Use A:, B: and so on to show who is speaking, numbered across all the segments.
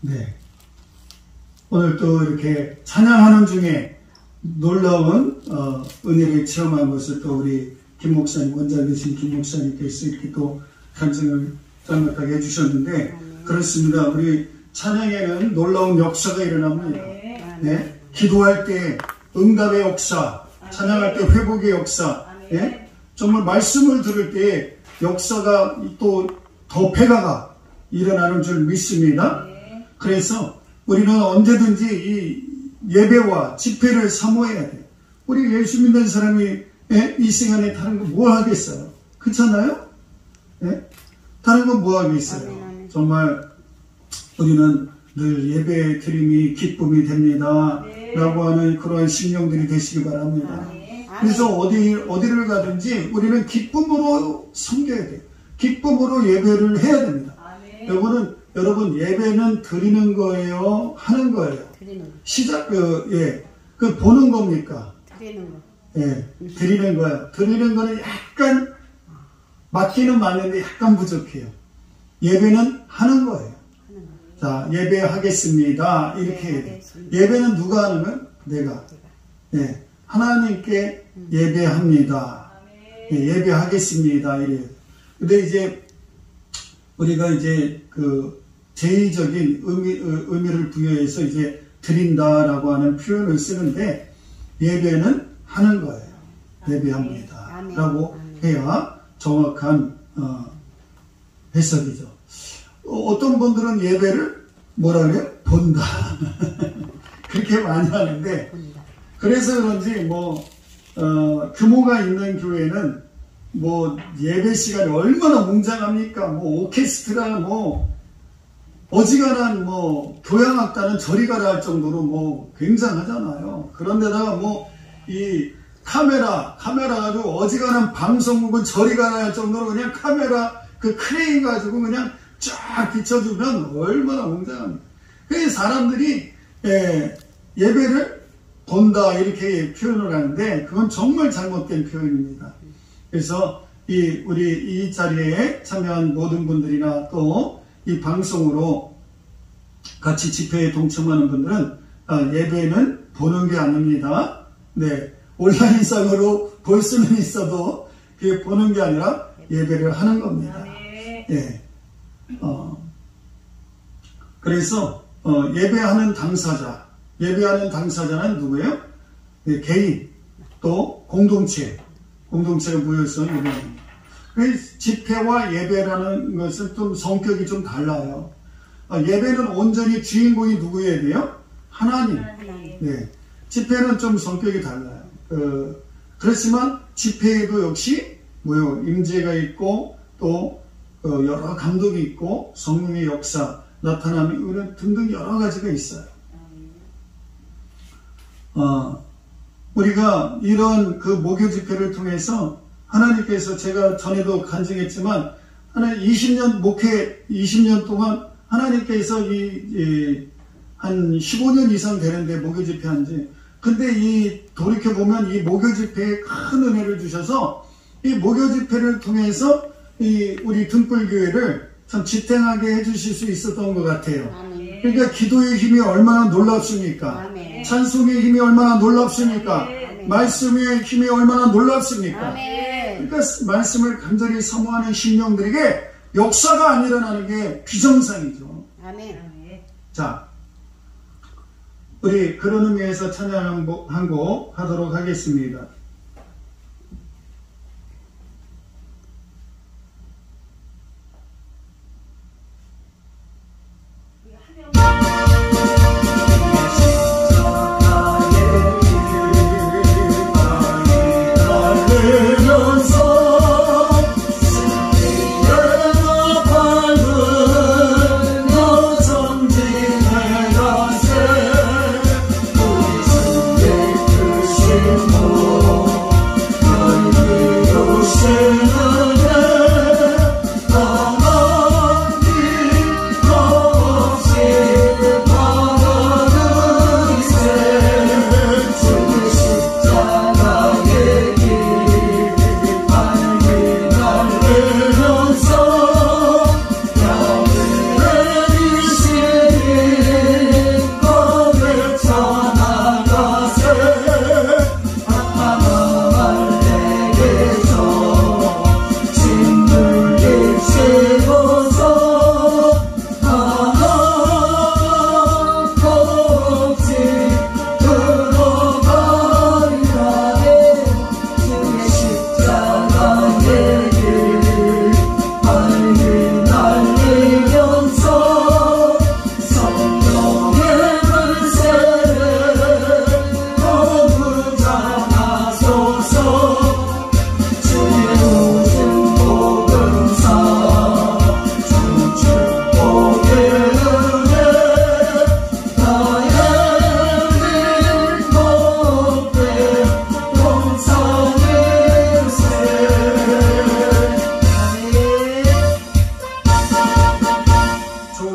A: 네. 오늘 또 이렇게 찬양하는 중에 놀라운 은혜를 체험한 것을 또 우리 김 목사님, 원장 되신 김 목사님께서 이렇게 또 간증을 짤막하게 해주셨는데, 그렇습니다. 우리 찬양에는 놀라운 역사가 일어납니다. 네. 기도할 때 응답의 역사, 찬양할 때 회복의 역사, 예? 정말 말씀을 들을 때 역사가 또 더 배가가 일어나는 줄 믿습니다. 그래서 우리는 언제든지 이 예배와 집회를 사모해야 돼요. 우리 예수 믿는 사람이 이 시간에 다른 거 뭐 하겠어요? 그렇잖아요? 예? 다른 거 뭐 하겠어요? 정말 우리는 늘 예배 드림이 기쁨이 됩니다. 라고 하는 그러한 심령들이 되시기 바랍니다. 그래서 어디를 가든지 우리는 기쁨으로 섬겨야 돼요. 기쁨으로 예배를 해야 됩니다. 여러분 예배는 드리는 거예요? 하는 거예요? 시작, 그 보는 겁니까?
B: 드리는 거.
A: 예, 드리는 거예요. 드리는 거는 약간, 맞기는 맞는데 약간 부족해요. 예배는 하는 거예요. 자, 예배하겠습니다. 이렇게 해야 돼요. 예배는 누가 하는 거예요? 내가. 예, 하나님께 예배합니다. 예, 예배하겠습니다. 이래요. 근데 이제 우리가 이제 그 제의적인 의미를 부여해서 이제 드린다라고 하는 표현을 쓰는데, 예배는 하는 거예요. 예배합니다. 라고 해야 정확한 해석이죠. 어떤 분들은 예배를 뭐라 그래요? 본다. 그렇게 많이 하는데, 그래서 그런지 규모가 있는 교회는 예배 시간이 얼마나 웅장합니까? 오케스트라, 어지간한 교향악단은 저리 가라 할 정도로 굉장하잖아요. 그런데다가 이 카메라 가지고 어지간한 방송국은 저리 가라 할 정도로 그냥 카메라 그 크레인 가지고 그냥 쫙 비춰주면 얼마나 웅장합니까? 그래서 사람들이 예배를 본다 이렇게 표현을 하는데, 그건 정말 잘못된 표현입니다. 그래서 우리 이 자리에 참여한 모든 분들이나 또 이 방송으로 같이 집회에 동참하는 분들은 예배는 보는 게 아닙니다. 네, 온라인상으로 볼 수는 있어도 그게 보는 게 아니라 예배를 하는 겁니다. 예. 그래서 예배하는 당사자는 누구예요? 네, 개인, 또 공동체가 모여서 예배합니다. 집회와 예배라는 것은 좀 성격이 좀 달라요. 예배는 온전히 주인공이 누구여야 돼요? 하나님. 네. 집회는 좀 성격이 달라요. 그렇지만 집회에도 역시 임재가 있고 또 여러 감독이 있고 성령의 역사, 나타남이 등등 여러 가지가 있어요. 우리가 이런 그 목요 집회를 통해서 하나님께서, 제가 전에도 간증했지만, 20년 동안 하나님께서 한 15년 이상 되는데 목요 집회 한지, 근데 돌이켜보면 이 목요 집회에 큰 은혜를 주셔서 이 목요 집회를 통해서 우리 등불교회를 참 지탱하게 해주실 수 있었던 것 같아요. 그러니까 기도의 힘이 얼마나 놀랍습니까? 찬송의 힘이 얼마나 놀랍습니까? 말씀의 힘이 얼마나 놀랍습니까? 그러니까 말씀을 간절히 사모하는 심령들에게 역사가 안 일어나는 게 비정상이죠. 자, 우리 그런 의미에서 찬양 한 곡 하도록 하겠습니다.
C: Oh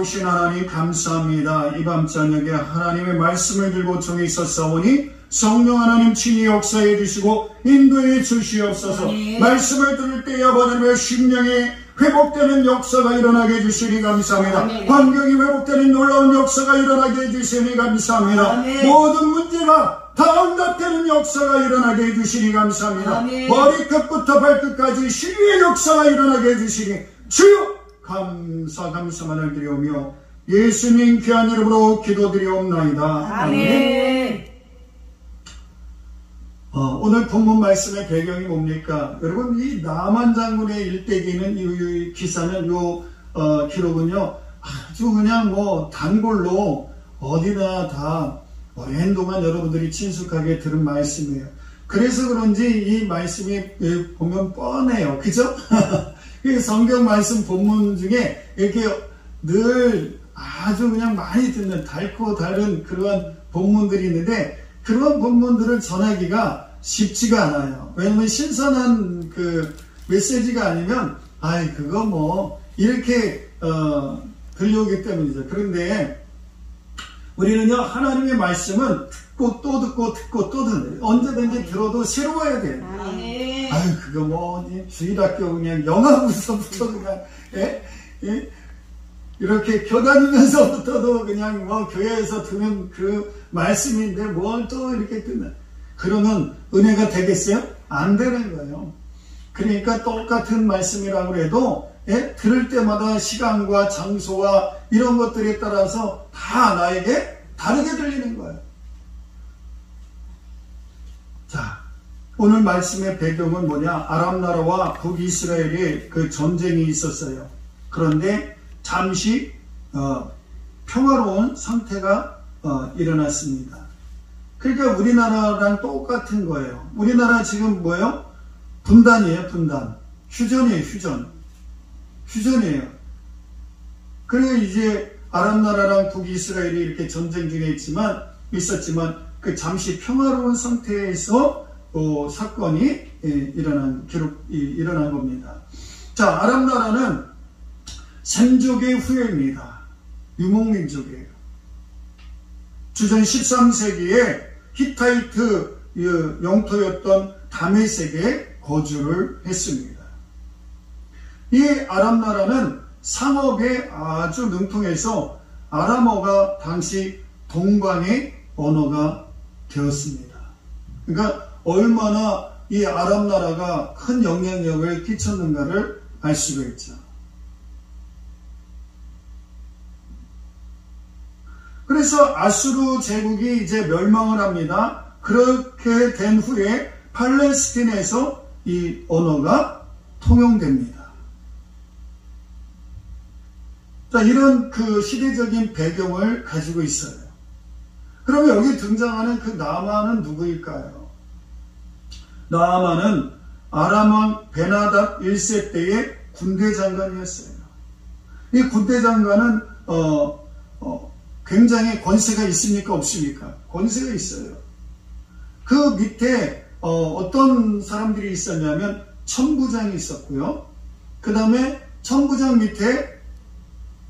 A: 오신 하나님 감사합니다. 이 밤 저녁에 하나님의 말씀을 들고 종이 있었사오니 성령 하나님 친히 역사해 주시고 인도해 주시옵소서. 말씀을 들을 때 아버지의 심령이 회복되는 역사가 일어나게 해주시니 감사합니다. 환경이 회복되는 놀라운 역사가 일어나게 해주시니 감사합니다. 모든 문제가 다 응답되는 역사가 일어나게 해주시니 감사합니다. 머리끝부터 발끝까지 신유의 역사가 일어나게 해주시니 주여 감사만을 드리오며 예수님 귀한 이름으로 기도드리옵나이다. 아멘. 오늘 본문 말씀의 배경이 뭡니까? 여러분, 이 나만 장군의 일대기는 이 기사는 기록은요 아주 그냥 단골로 어디나 다 오랜 동안 여러분들이 친숙하게 들은 말씀이에요. 그래서 그런지 이 말씀이 보면 뻔해요. 그죠? 성경 말씀 본문 중에 이렇게 늘 아주 그냥 많이 듣는 달고 다른 그러한 본문들이 있는데 그런 본문들을 전하기가 쉽지가 않아요. 왜냐면 신선한 그 메시지가 아니면 그거 이렇게 들려오기 때문이죠. 그런데 우리는요 하나님의 말씀은 듣고 또 듣고 듣고 또 듣는 언제든지 들어도 새로워야 돼요. 그거 주일학교 그냥 영화부서부터 그냥 이렇게 교다니면서부터도 그냥 교회에서 듣는 그 말씀인데 뭘 또 이렇게 듣는 그러면 은혜가 되겠어요? 안 되는 거예요. 그러니까 똑같은 말씀이라고 해도 들을 때마다 시간과 장소와 이런 것들에 따라서 다 나에게 다르게 들리는 거예요. 자, 오늘 말씀의 배경은 뭐냐? 아람 나라와 북이스라엘의 그 전쟁이 있었어요. 그런데 잠시 평화로운 상태가 일어났습니다. 그러니까 우리나라랑 똑같은 거예요. 우리나라 지금 뭐예요? 분단이에요, 분단. 휴전이에요, 휴전이에요. 그리고 이제 아람 나라랑 북이스라엘이 이렇게 전쟁 중에 있었지만 그 잠시 평화로운 상태에서 사건이 일어난 겁니다. 자, 아람 나라는 셈족의 후예입니다. 유목민족이에요. 주전 13세기에 히타이트 영토였던 다메섹에 거주를 했습니다. 이 아람 나라는 상업에 아주 능통해서 아람어가 당시 동방의 언어가 되었습니다. 그러니까 얼마나 이 아람 나라가 큰 영향력을 끼쳤는가를 알 수가 있죠. 그래서 아수르 제국이 이제 멸망을 합니다. 그렇게 된 후에 팔레스틴에서 이 언어가 통용됩니다. 자, 이런 그 시대적인 배경을 가지고 있어요. 그러면 여기 등장하는 그 나아만은 누구일까요? 나아만은 아람 왕 베나답 1세 때의 군대 장관이었어요. 이 군대 장관은 굉장히 권세가 있습니까? 없습니까? 권세가 있어요. 그 밑에 어떤 사람들이 있었냐면 천부장이 있었고요. 그 다음에 천부장 밑에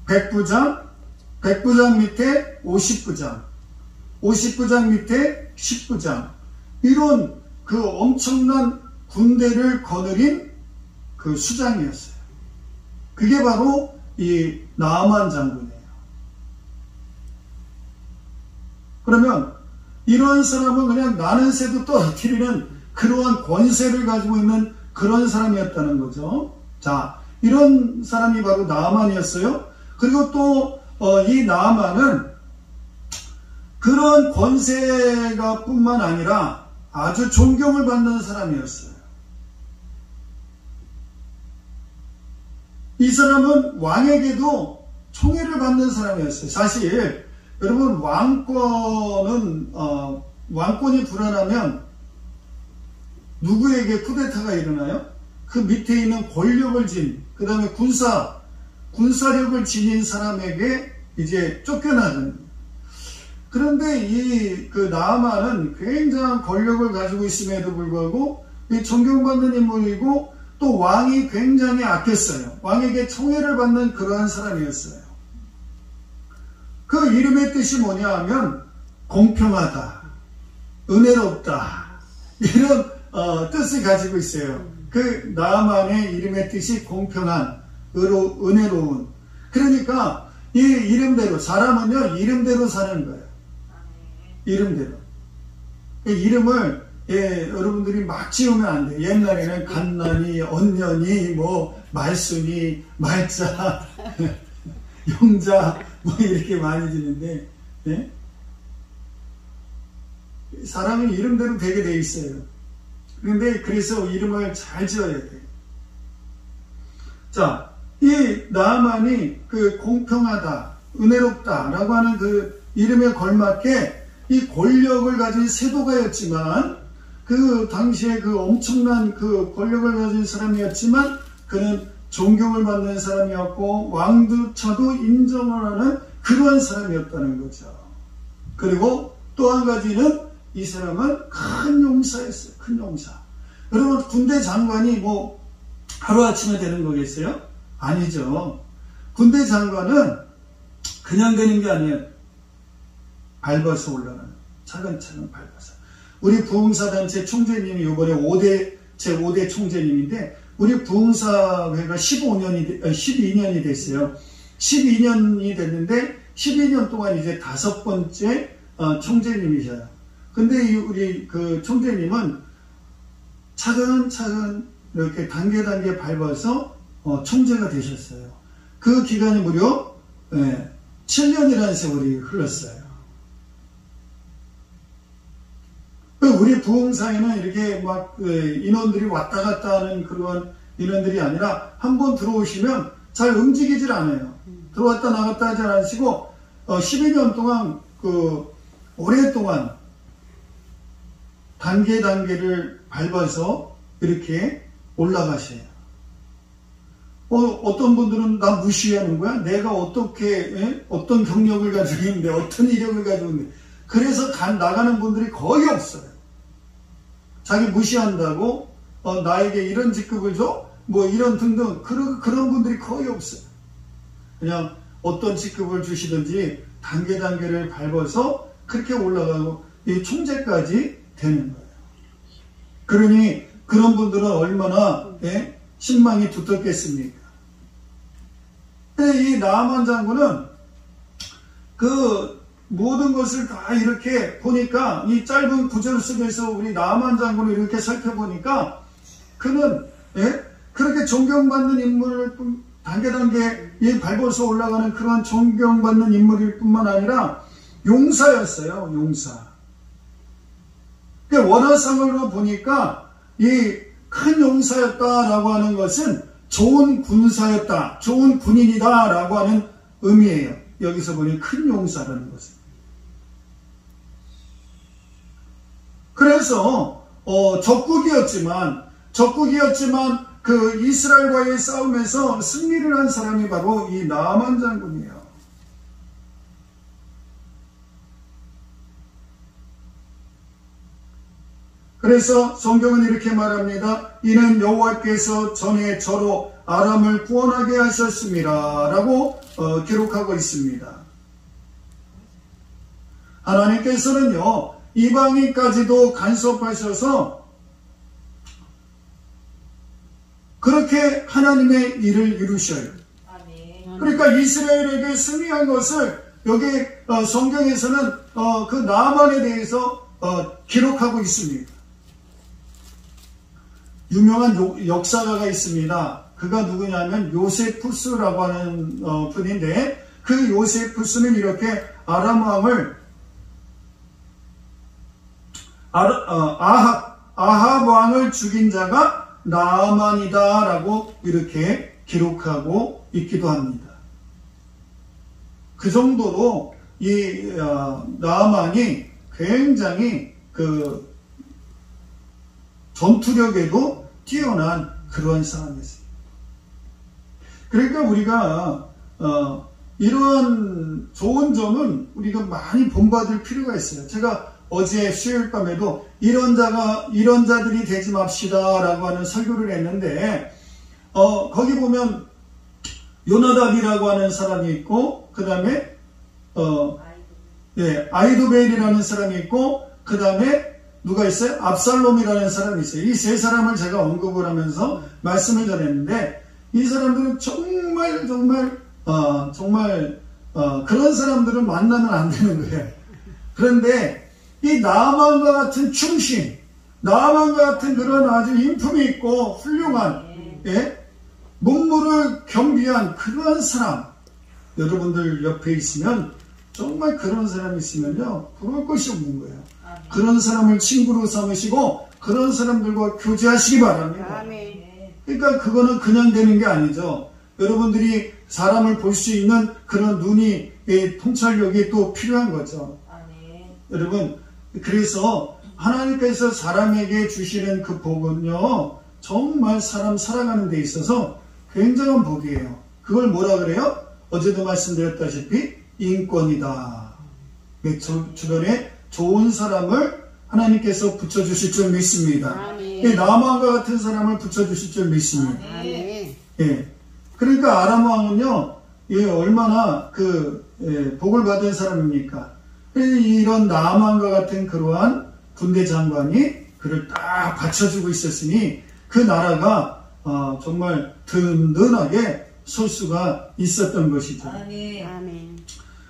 A: 백부장, 백부장 밑에 50부장, 50부장 밑에 10부장, 이런 그 엄청난 군대를 거느린 그 수장이었어요. 그게 바로 이 나아만 장군이에요. 그러면 이런 사람은 그냥 나는 새도 떨어뜨리는 그러한 권세를 가지고 있는 그런 사람이었다는 거죠. 자, 이런 사람이 바로 나아만이었어요. 그리고 또 이 나아만은 그런 권세가 뿐만 아니라 아주 존경을 받는 사람이었어요. 이 사람은 왕에게도 총애를 받는 사람이었어요. 사실 여러분, 왕권이 불안하면 누구에게 쿠데타가 일어나요? 그 밑에 있는 권력을 그 다음에 군사력을 지닌 사람에게 이제 쫓겨나는. 그런데 그 나아만은 굉장한 권력을 가지고 있음에도 불구하고 존경받는 인물이고 또 왕이 굉장히 아꼈어요. 왕에게 총애를 받는 그러한 사람이었어요. 그 이름의 뜻이 뭐냐 하면 공평하다, 은혜롭다, 이런 뜻을 가지고 있어요. 그 나만의 이름의 뜻이 공평한, 은혜로운. 그러니까 이 이름대로, 사람은요 이름대로 사는 거예요. 이름대로. 이름을 여러분들이 막 지으면 안 돼요. 옛날에는 갓난이, 언년이, 뭐 말순이, 말자, 영자 뭐 이렇게 많이 지는데, 예? 사람이 이름대로 되게 돼 있어요. 그런데 그래서 이름을 잘 지어야 돼요. 자, 이 나만이 그 공평하다, 은혜롭다 라고 하는 그 이름에 걸맞게 이 권력을 가진 세도가였지만, 그 당시에 그 엄청난 그 권력을 가진 사람이었지만, 그는 존경을 받는 사람이었고 왕조차도 인정을 하는 그러한 사람이었다는 거죠. 그리고 또 한 가지는 이 사람은 큰 용사였어요. 큰 용사. 여러분, 군대 장관이 뭐 하루아침에 되는 거겠어요? 아니죠. 군대 장관은 그냥 되는 게 아니에요. 밟아서 올라가는, 차근차근 밟아서. 우리 부흥사단체 총재님이 이번에 제5대 총재님인데, 우리 부흥사회가 12년이 됐어요. 12년이 됐는데 12년 동안 이제 5번째 총재님이셔요. 근데 우리 그 총재님은 차근차근 이렇게 단계 밟아서 총재가 되셨어요. 그 기간이 무려 7년이라는 세월이 흘렀어요. 우리 부흥사회는 이렇게 막 인원들이 왔다 갔다 하는 그런 인원들이 아니라 한번 들어오시면 잘 움직이질 않아요. 들어왔다 나갔다 하지 않으시고 12년 동안 오랫동안 단계를 밟아서 이렇게 올라가셔요. 어떤 분들은 나 무시하는 거야? 내가 어떻게 어떤 경력을 가지고 있는데, 어떤 이력을 가지고 있는데, 그래서 나가는 분들이 거의 없어요. 자기 무시한다고 나에게 이런 직급을 줘? 뭐 이런 등등 그런 분들이 거의 없어요. 그냥 어떤 직급을 주시든지 단계를 밟아서 그렇게 올라가고 이 총재까지 되는 거예요. 그러니 그런 분들은 얼마나 신망이 두텁겠습니까? 근데 이 나아만 장군은 그 모든 것을 다 이렇게 보니까, 이 짧은 구절 속에서 우리 나아만 장군을 이렇게 살펴보니까, 그는 그렇게 존경받는 인물을 단계 밟아서 올라가는 그런 존경받는 인물일 뿐만 아니라 용사였어요. 용사. 원화상으로 보니까 이 큰 용사였다라고 하는 것은 좋은 군사였다, 좋은 군인이다라고 하는 의미예요. 여기서 보니 큰 용사라는 것은. 그래서 적국이었지만 그 이스라엘과의 싸움에서 승리를 한 사람이 바로 이 나아만 장군이에요. 그래서 성경은 이렇게 말합니다. 이는 여호와께서 전에 저로 아람을 구원하게 하셨습니다 라고 기록하고 있습니다. 하나님께서는요, 이방인까지도 간섭하셔서 그렇게 하나님의 일을 이루셔요. 그러니까 이스라엘에게 승리한 것을 여기 성경에서는 그 나아만에 대해서 기록하고 있습니다. 유명한 역사가가 있습니다. 그가 누구냐면 요세푸스라고 하는 분인데, 그 요세푸스는 이렇게 아람 왕을 아합 왕을 죽인 자가 나아만이다 라고 이렇게 기록하고 있기도 합니다. 그 정도로 이 나아만이 굉장히 그 전투력에도 뛰어난 그런 사람이었어요. 그러니까 우리가 이러한 좋은 점은 우리가 많이 본받을 필요가 있어요. 제가 어제 수요일 밤에도 이런 자들이 되지 맙시다 라고 하는 설교를 했는데, 거기 보면 요나답이라고 하는 사람이 있고, 그 다음에 아이도벨이라는 사람이 있고, 그 다음에 누가 있어요? 압살롬이라는 사람이 있어요. 이 세 사람을 제가 언급을 하면서 말씀을 전했는데, 이 사람들은 정말 그런 사람들은 만나면 안 되는 거예요. 그런데 이 나만과 같은 충신, 나만과 같은 그런 아주 인품이 있고 훌륭한, 문무를 경비한 그런 사람, 여러분들 옆에 있으면 정말 그런 사람이 있으면요, 부러울 것이 없는 거예요. 그런 사람을 친구로 삼으시고 그런 사람들과 교제하시기 바랍니다. 그러니까 그거는 그냥 되는 게 아니죠. 여러분들이 사람을 볼 수 있는 그런 눈이, 통찰력이 또 필요한 거죠. 여러분, 그래서 하나님께서 사람에게 주시는 그 복은요, 정말 사람 살아가는 데 있어서 굉장한 복이에요. 그걸 뭐라 그래요? 어제도 말씀드렸다시피 인권이다. 주변에 좋은 사람을 하나님께서 붙여주실 줄 믿습니다. 나만과 같은 사람을 붙여주실 줄 믿습니다. 그러니까 아람 왕은요, 얼마나 복을 받은 사람입니까? 이런 나만과 같은 그러한 군대 장관이 그를 딱 받쳐주고 있었으니 그 나라가 정말 든든하게 설 수가 있었던 것이죠.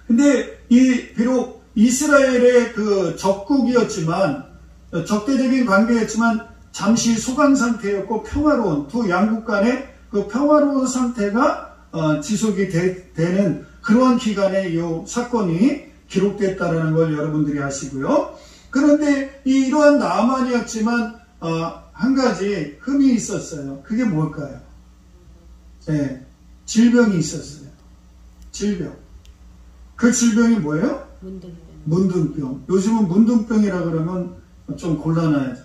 A: 근데 비록 이스라엘의 그 적국이었지만, 적대적인 관계였지만 잠시 소강 상태였고 평화로운, 두 양국 간의 그 평화로운 상태가 지속이 되는 그러한 기간에 이 사건이 기록됐다는 걸 여러분들이 아시고요. 그런데 이러한 나만이었지만 한 가지 흠이 있었어요. 그게 뭘까요? 질병이 있었어요. 질병. 그 질병이 뭐예요? 문둥병. 요즘은 문둥병이라 그러면 좀 곤란하죠.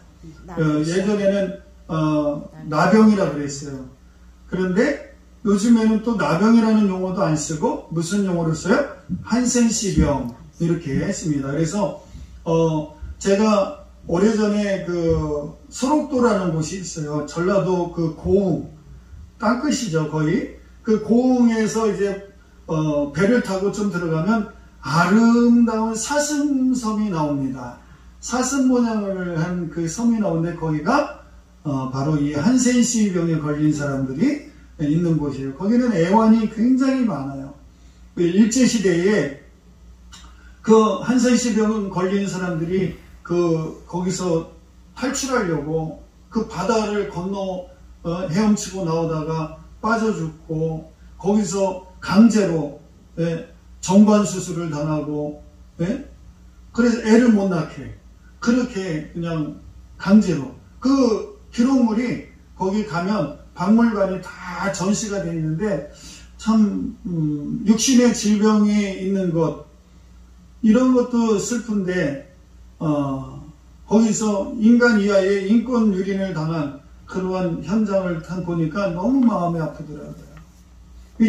A: 예전에는 나병이라 그랬어요. 그런데 요즘에는 또 나병이라는 용어도 안 쓰고 무슨 용어를 써요? 한센시병 이렇게 했습니다. 그래서 제가 오래전에 그 소록도라는 곳이 있어요. 전라도 그 고흥 땅끝이죠. 거의 그 고흥에서 이제 배를 타고 좀 들어가면 아름다운 사슴섬이 나옵니다. 사슴 모양을 한 그 섬이 나오는데 거기가 바로 이 한센시병에 걸린 사람들이 있는 곳이에요. 거기는 애완이 굉장히 많아요. 일제시대에 그 한센시병 걸린 사람들이 거기서 탈출하려고 그 바다를 건너 헤엄치고 나오다가 빠져 죽고 거기서 강제로 정관 수술을 당하고 그래서 애를 못 낳게 그렇게 그냥 강제로 그 기록물이 거기 가면 박물관이 다 전시가 되어 있는데 참 육신의 질병이 있는 것 이런 것도 슬픈데 거기서 인간 이하의 인권 유린을 당한 그러한 현장을 보니까 너무 마음이 아프더라고요.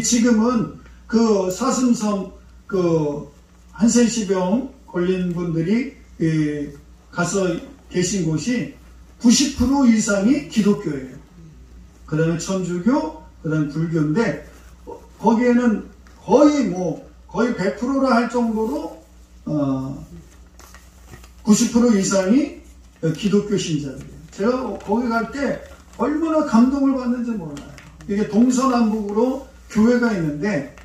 A: 지금은 그 사슴섬 그 한센시병 걸린 분들이 가서 계신 곳이 90% 이상이 기독교예요. 그 다음에 천주교, 그 다음에 불교인데 거기에는 거의 100%라 할 정도로 90% 이상이 기독교 신자들이에요. 제가 거기 갈 때 얼마나 감동을 받는지 몰라요. 이게 동서남북으로 교회가 있는데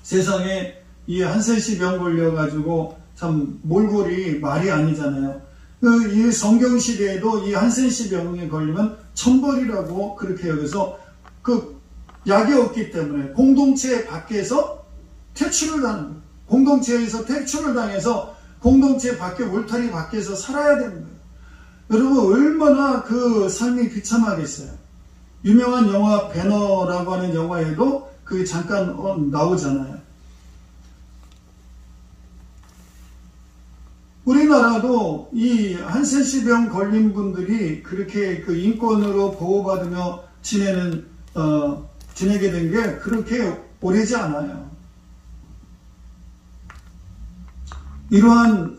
A: 세상에 이 한센시병 걸려가지고 참 몰골이 말이 아니잖아요. 이 성경시대에도 이 한센시병에 걸리면 천벌이라고 그렇게 여기서 그 약이 없기 때문에 공동체 밖에서 퇴출을 하는 거예요. 공동체에서 퇴출을 당해서 공동체 밖에 울타리 밖에서 살아야 되는 거예요. 여러분 얼마나 그 삶이 비참하겠어요. 유명한 영화 배너라고 하는 영화에도 그게 잠깐 나오잖아요. 우리나라도 이 한센시병 걸린 분들이 그렇게 그 인권으로 보호받으며 지내게 된 게 그렇게 오래지 않아요. 이러한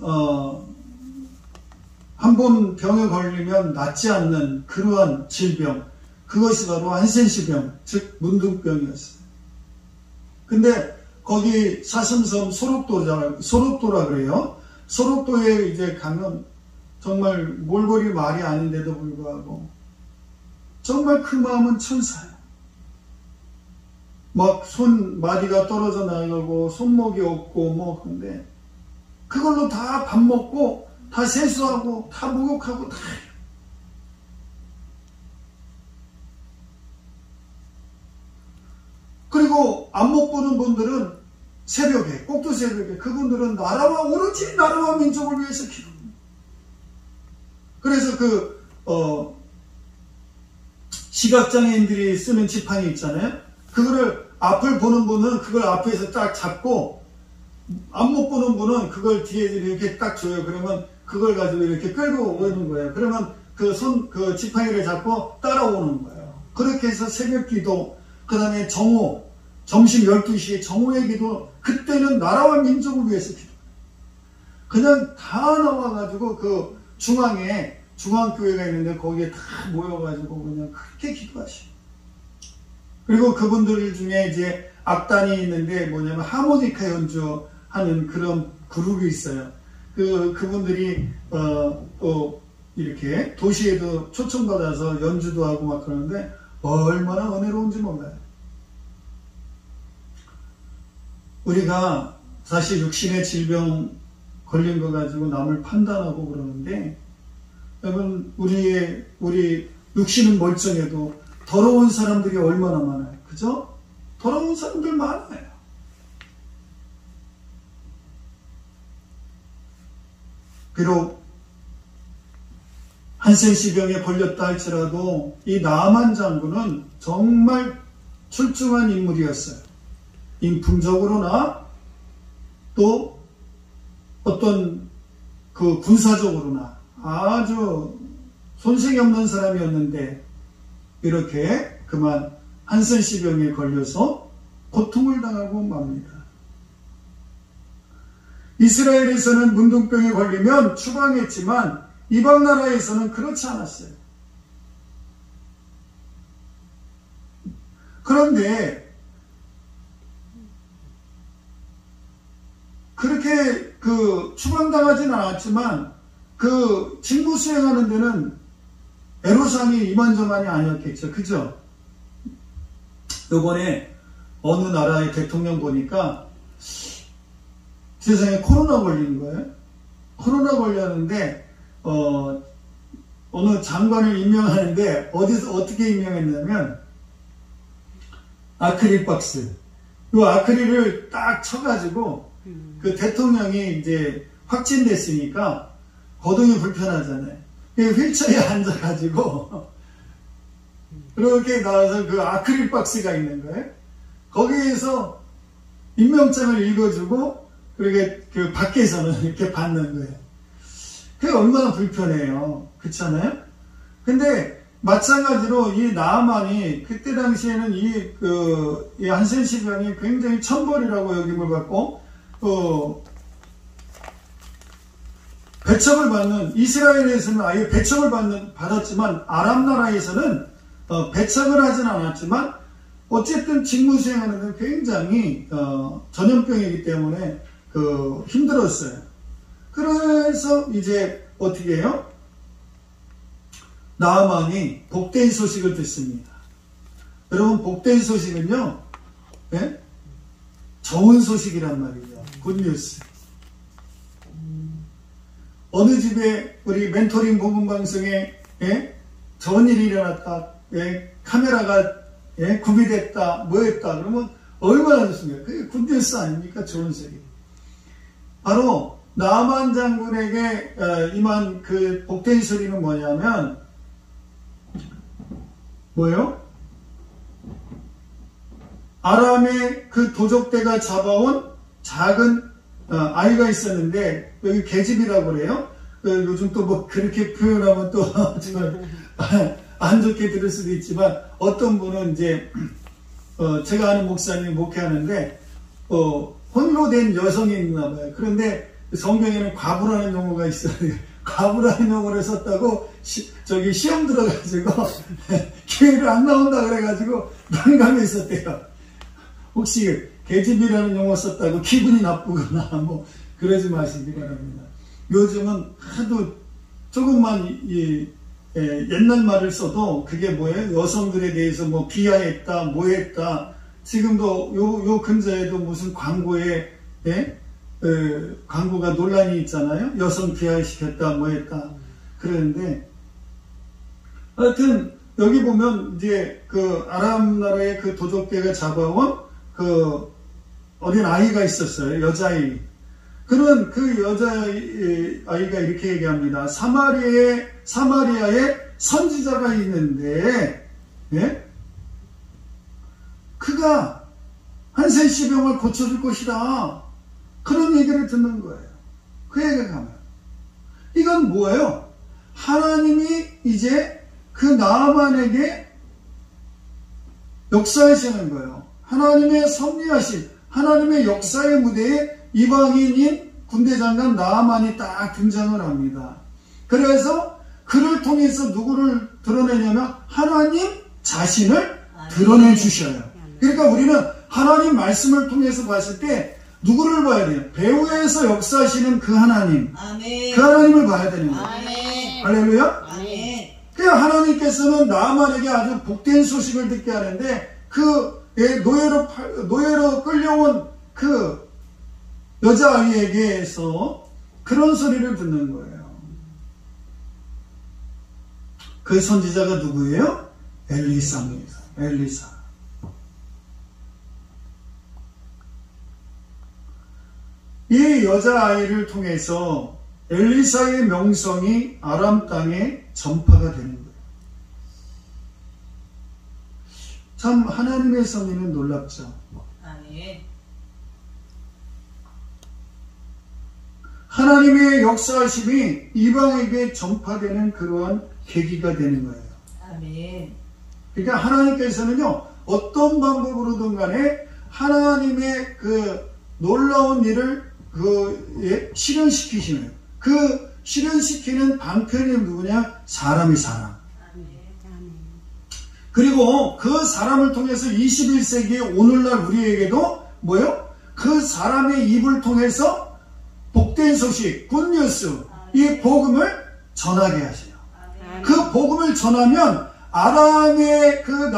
A: 한 번 병에 걸리면 낫지 않는 그러한 질병, 그것이 바로 한센시병, 즉 문둥병이었어요. 근데 거기 사슴섬 소록도라 그래요. 소록도에 이제 가면 정말 몰골이 말이 아닌데도 불구하고 정말 그 마음은 천사예요. 막 손마디가 떨어져 나가고 손목이 없고 뭐 근데 그걸로 다 밥 먹고 다 세수하고 다 목욕하고 다 해요. 그리고 안 못 보는 분들은 새벽에 꼭두 새벽에 그분들은 나라와 오로지 나라와 민족을 위해서 기도합니다. 그래서 시각장애인들이 쓰는 지팡이 있잖아요. 그거를 앞을 보는 분은 그걸 앞에서 딱 잡고 안 못 보는 분은 그걸 뒤에 이렇게 딱 줘요. 그러면 그걸 가지고 이렇게 끌고 오는 거예요. 그러면 그 지팡이를 잡고 따라오는 거예요. 그렇게 해서 새벽 기도, 그 다음에 정오, 점심 12시에 정오의 기도, 그때는 나라와 민족을 위해서 기도. 그냥 다 나와가지고 그 중앙교회가 있는데 거기에 다 모여가지고 그냥 그렇게 기도하시고. 그리고 그분들 중에 이제 악단이 있는데 뭐냐면 하모니카 연주하는 그런 그룹이 있어요. 그분들이 또 이렇게 도시에도 초청받아서 연주도 하고 막 그러는데 얼마나 은혜로운지 몰라요. 우리가 사실 육신의 질병 걸린 거 가지고 남을 판단하고 그러는데 여러분 우리 육신은 멀쩡해도 더러운 사람들이 얼마나 많아요. 그죠? 더러운 사람들 많아요. 비록 한센시병에 걸렸다 할지라도 이 나만 장군은 정말 출중한 인물이었어요. 인품적으로나 또 어떤 그 군사적으로나 아주 손색이 없는 사람이었는데 이렇게 그만 한센시병에 걸려서 고통을 당하고 맙니다. 이스라엘에서는 문둥병에 걸리면 추방했지만 이방 나라에서는 그렇지 않았어요. 그런데 그렇게 추방당하지는 않았지만 그 직무 수행하는 데는 애로사항이 이만저만이 아니었겠죠. 그죠? 요번에 어느 나라의 대통령 보니까 세상에 코로나 걸린 거예요. 코로나 걸렸는데 어느 장관을 임명하는데 어떻게 임명했냐면 아크릴 박스, 이 아크릴을 딱 쳐가지고 그 대통령이 이제 확진됐으니까 거동이 불편하잖아요. 휠체어에 앉아가지고 그렇게 나와서 그 아크릴 박스가 있는 거예요. 거기에서 임명장을 읽어주고 그렇게 그 밖에서는 이렇게 받는 거예요. 그게 얼마나 불편해요. 그렇잖아요? 근데 마찬가지로 이 나아만이 그때 당시에는 이 한센시병이 굉장히 천벌이라고 여김을 받고 배척을 받는, 이스라엘에서는 아예 배척을 받았지만 아랍 나라에서는 배척을 하진 않았지만 어쨌든 직무 수행하는 데 굉장히 전염병이기 때문에 힘들었어요. 그래서 이제 어떻게 해요? 나아만이 복된 소식을 듣습니다. 여러분, 복된 소식은요, 네? 좋은 소식이란 말이죠. 굿뉴스. 어느 집에 우리 멘토링 복음방송에 좋은 일이 일어났다, 카메라가 구비됐다, 뭐 했다, 그러면 얼마나 좋습니까? 그게 굿뉴스 아닙니까? 좋은 소리. 바로 나아만 장군에게 임한 그 복된 소리는 뭐냐면 뭐예요? 아람의 그 도적대가 잡아온 작은 아이가 있었는데 여기 계집이라고 그래요. 요즘 또 뭐 그렇게 표현하면 또 정말 안 좋게 들을 수도 있지만 어떤 분은 이제 제가 아는 목사님이 목회하는데 혼로 된 여성이 있나 봐요. 그런데 성경에는 과부라는 용어가 있어요. 과부라는 용어를 썼다고 시험 들어가지고 교회를 안 나온다 그래가지고 난감했었대요. 혹시 계집이라는 용어 썼다고 기분이 나쁘거나 뭐 그러지 마시기 바랍니다. 요즘은 하도 조금만 옛날 말을 써도 그게 뭐예요? 여성들에 대해서 뭐 비하했다, 뭐 했다. 지금도 요 근처에도 무슨 광고에 광고가 논란이 있잖아요. 여성 비하시켰다, 뭐 했다. 그러는데 하여튼 여기 보면 이제 그 아람 나라의 그 도적대가 잡아온 그 어린 아이가 있었어요. 여자아이. 그런 그 여자아이가 이렇게 얘기합니다. 사마리아에 선지자가 있는데, 그가 한센시병을 고쳐줄 것이다. 그런 얘기를 듣는 거예요. 그 얘기가 가면. 이건 뭐예요? 하나님이 이제 그 나아만에게 역사하시는 거예요. 하나님의 섭리하신, 하나님의 역사의 무대에 이방인인 군대장관 나아만이 딱 등장을 합니다. 그래서 그를 통해서 누구를 드러내냐면 하나님 자신을 드러내 주셔요. 그러니까 우리는 하나님 말씀을 통해서 봤을 때 누구를 봐야 돼요? 배후에서 역사하시는 그 하나님. 아멘. 그 하나님을 봐야 되는 거예요. 아멘. 할렐루야? 아멘. 그러니까 하나님께서는 나아만에게 아주 복된 소식을 듣게 하는데 그 노예로 끌려온 그 여자아이에게서 그런 소리를 듣는 거예요. 그 선지자가 누구예요? 엘리사입니다. 엘리사. 이 여자아이를 통해서 엘리사의 명성이 아람 땅에 전파가 되는 거예요. 참 하나님의 섭리는 놀랍죠. 아멘. 하나님의 역사하심이 이방에게 전파되는 그러한 계기가 되는 거예요. 아멘. 그러니까 하나님께서는요, 어떤 방법으로든 간에 하나님의 그 놀라운 일을 실현시키시는, 그 실현시키는 방편이 누구냐? 사람이 사람. 그리고 그 사람을 통해서 21세기의 오늘날 우리에게도 뭐요? 그 사람의 입을 통해서 복된 소식, 굿뉴스, 이 복음을 전하게 하세요. 그 복음을 전하면 아람의 그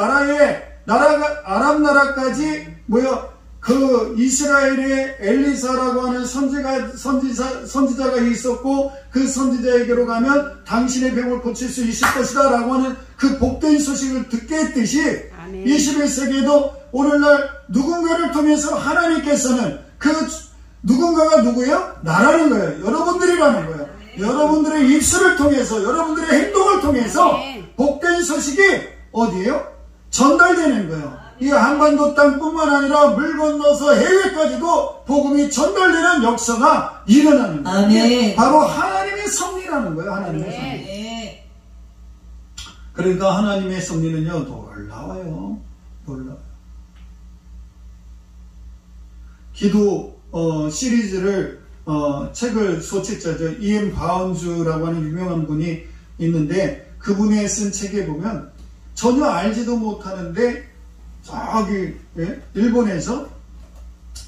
A: 아람 나라까지 뭐요? 그 이스라엘의 엘리사라고 하는 선지자가 있었고 그 선지자에게로 가면 당신의 병을 고칠 수 있을 것이다 라고 하는 그 복된 소식을 듣게 했듯이 21세기에도 오늘날 누군가를 통해서 하나님께서는 그 누군가가 누구예요? 나라는 거예요. 여러분들이라는 거예요. 여러분들의 입술을 통해서 여러분들의 행동을 통해서 복된 소식이 어디에요? 전달되는 거예요. 이 한반도 땅뿐만 아니라 물 건너서 해외까지도 복음이 전달되는 역사가 일어나는 거예요. 아멘. 바로 하나님의 섭리라는 거예요. 하나님의 섭리. 그러니까 하나님의 섭리는요, 놀라워요. 놀라워요. 기도 시리즈를 책을 소책자죠. E.M. 바운즈라고 하는 유명한 분이 있는데 그분이 쓴 책에 보면 전혀 알지도 못하는데 저기 일본에서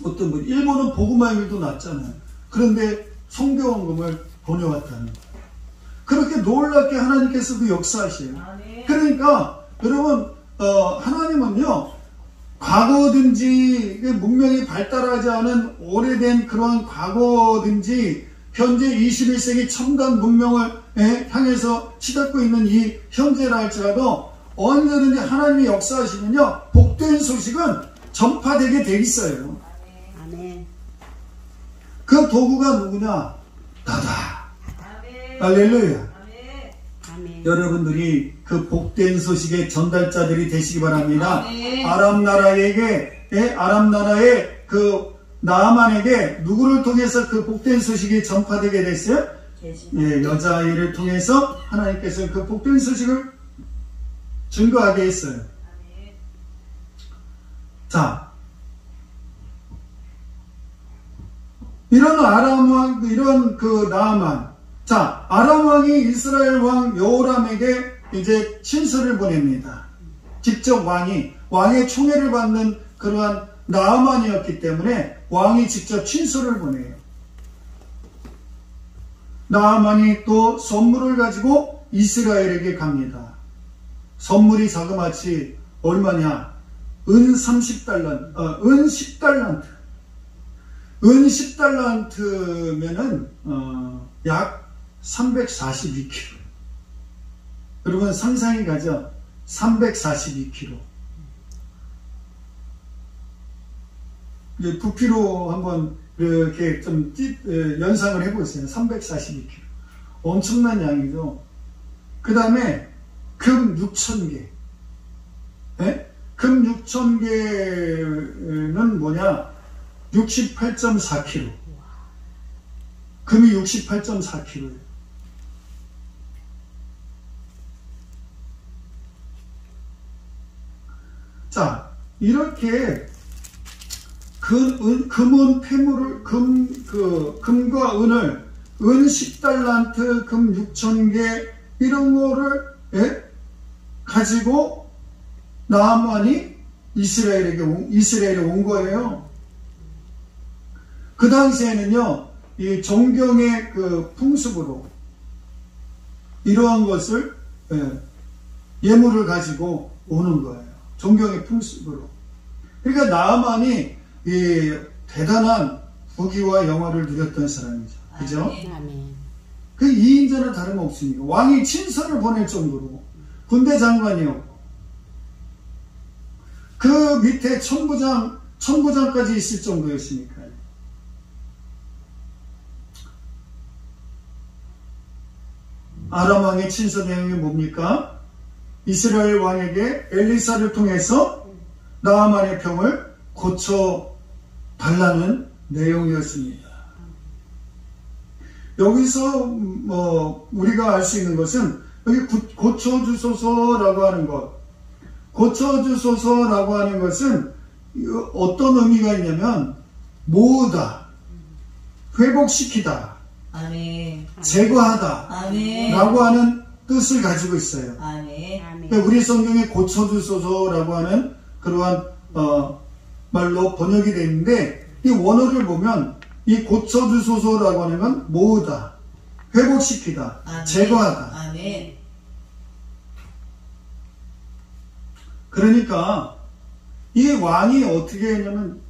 A: 어떤 분, 일본은 복음화율도 낮잖아요. 그런데 성교원금을 보내왔다는 거예요. 그렇게 놀랍게 하나님께서도 역사하셔요. 그러니까 여러분 하나님은요, 과거든지 문명이 발달하지 않은 오래된 그러한 과거든지 현재 21세기 첨단 문명을 향해서 치닫고 있는 이 현재라 할지라도 언제든지 하나님이 역사하시면요, 복된 소식은 전파되게 돼 있어요. 아멘. 그 도구가 누구냐? 나다. 아멘. 할렐루야. 아멘. 여러분들이 그 복된 소식의 전달자들이 되시기 바랍니다. 아멘. 아람 나라의 그 나아만에게 누구를 통해서 그 복된 소식이 전파되게 됐어요? 여자아이를 통해서 하나님께서 그 복된 소식을 증거하게 했어요. 자, 이런 아람 왕, 이런 그 나아만. 자, 아람 왕이 이스라엘 왕 여호람에게 이제 친서를 보냅니다. 직접 왕의 총애를 받는 그러한 나아만이었기 때문에 왕이 직접 친서를 보내요. 나아만이 또 선물을 가지고 이스라엘에게 갑니다. 선물이 자그마치 얼마냐? 은 30달란트, 은 10달란트. 은 10달란트면은, 약 342kg. 여러분 상상이 가죠? 342kg. 이제 부피로 한번 이렇게 좀 연상을 해보세요. 342kg. 엄청난 양이죠. 그 다음에 금 6,000개. 네? 금 6,000개는 뭐냐? 68.4kg. 금이 68.4kg예요. 자, 이렇게 금은 폐물을, 금과 은을, 은 10달란트, 금 6,000개, 이런 거를, 가지고 나아만이 이스라엘에 온 거예요. 그 당시에는요, 이 존경의 그 풍습으로 이러한 것을, 예물을 가지고 오는 거예요. 존경의 풍습으로. 그러니까 나아만이 이 대단한 부귀와 영화를 누렸던 사람이죠. 그죠?
B: 아멘.
A: 그 2인자는 다름없습니다. 왕이 친서를 보낼 정도로 군대 장관이었고 그 밑에 천부장까지 있을 정도였으니까요. 아람 왕의 친서 내용이 뭡니까? 이스라엘 왕에게 엘리사를 통해서 나아만의 병을 고쳐 달라는 내용이었습니다. 여기서 우리가 알 수 있는 것은 여기 고쳐주소서라고 하는 것, 고쳐주소서라고 하는 것은 어떤 의미가 있냐면 모으다, 회복시키다,
C: 아멘.
A: 제거하다
C: 아멘.
A: 라고 하는 뜻을 가지고 있어요.
C: 아멘.
A: 그러니까 우리 성경에 고쳐주소서라고 하는 그러한 말로 번역이 되어 있는데 이 원어를 보면 이 고쳐주소서라고 하는 건 모으다, 회복시키다,
C: 아멘.
A: 제거하다.
C: 아멘.
A: 그러니까 이 왕이 어떻게 했냐면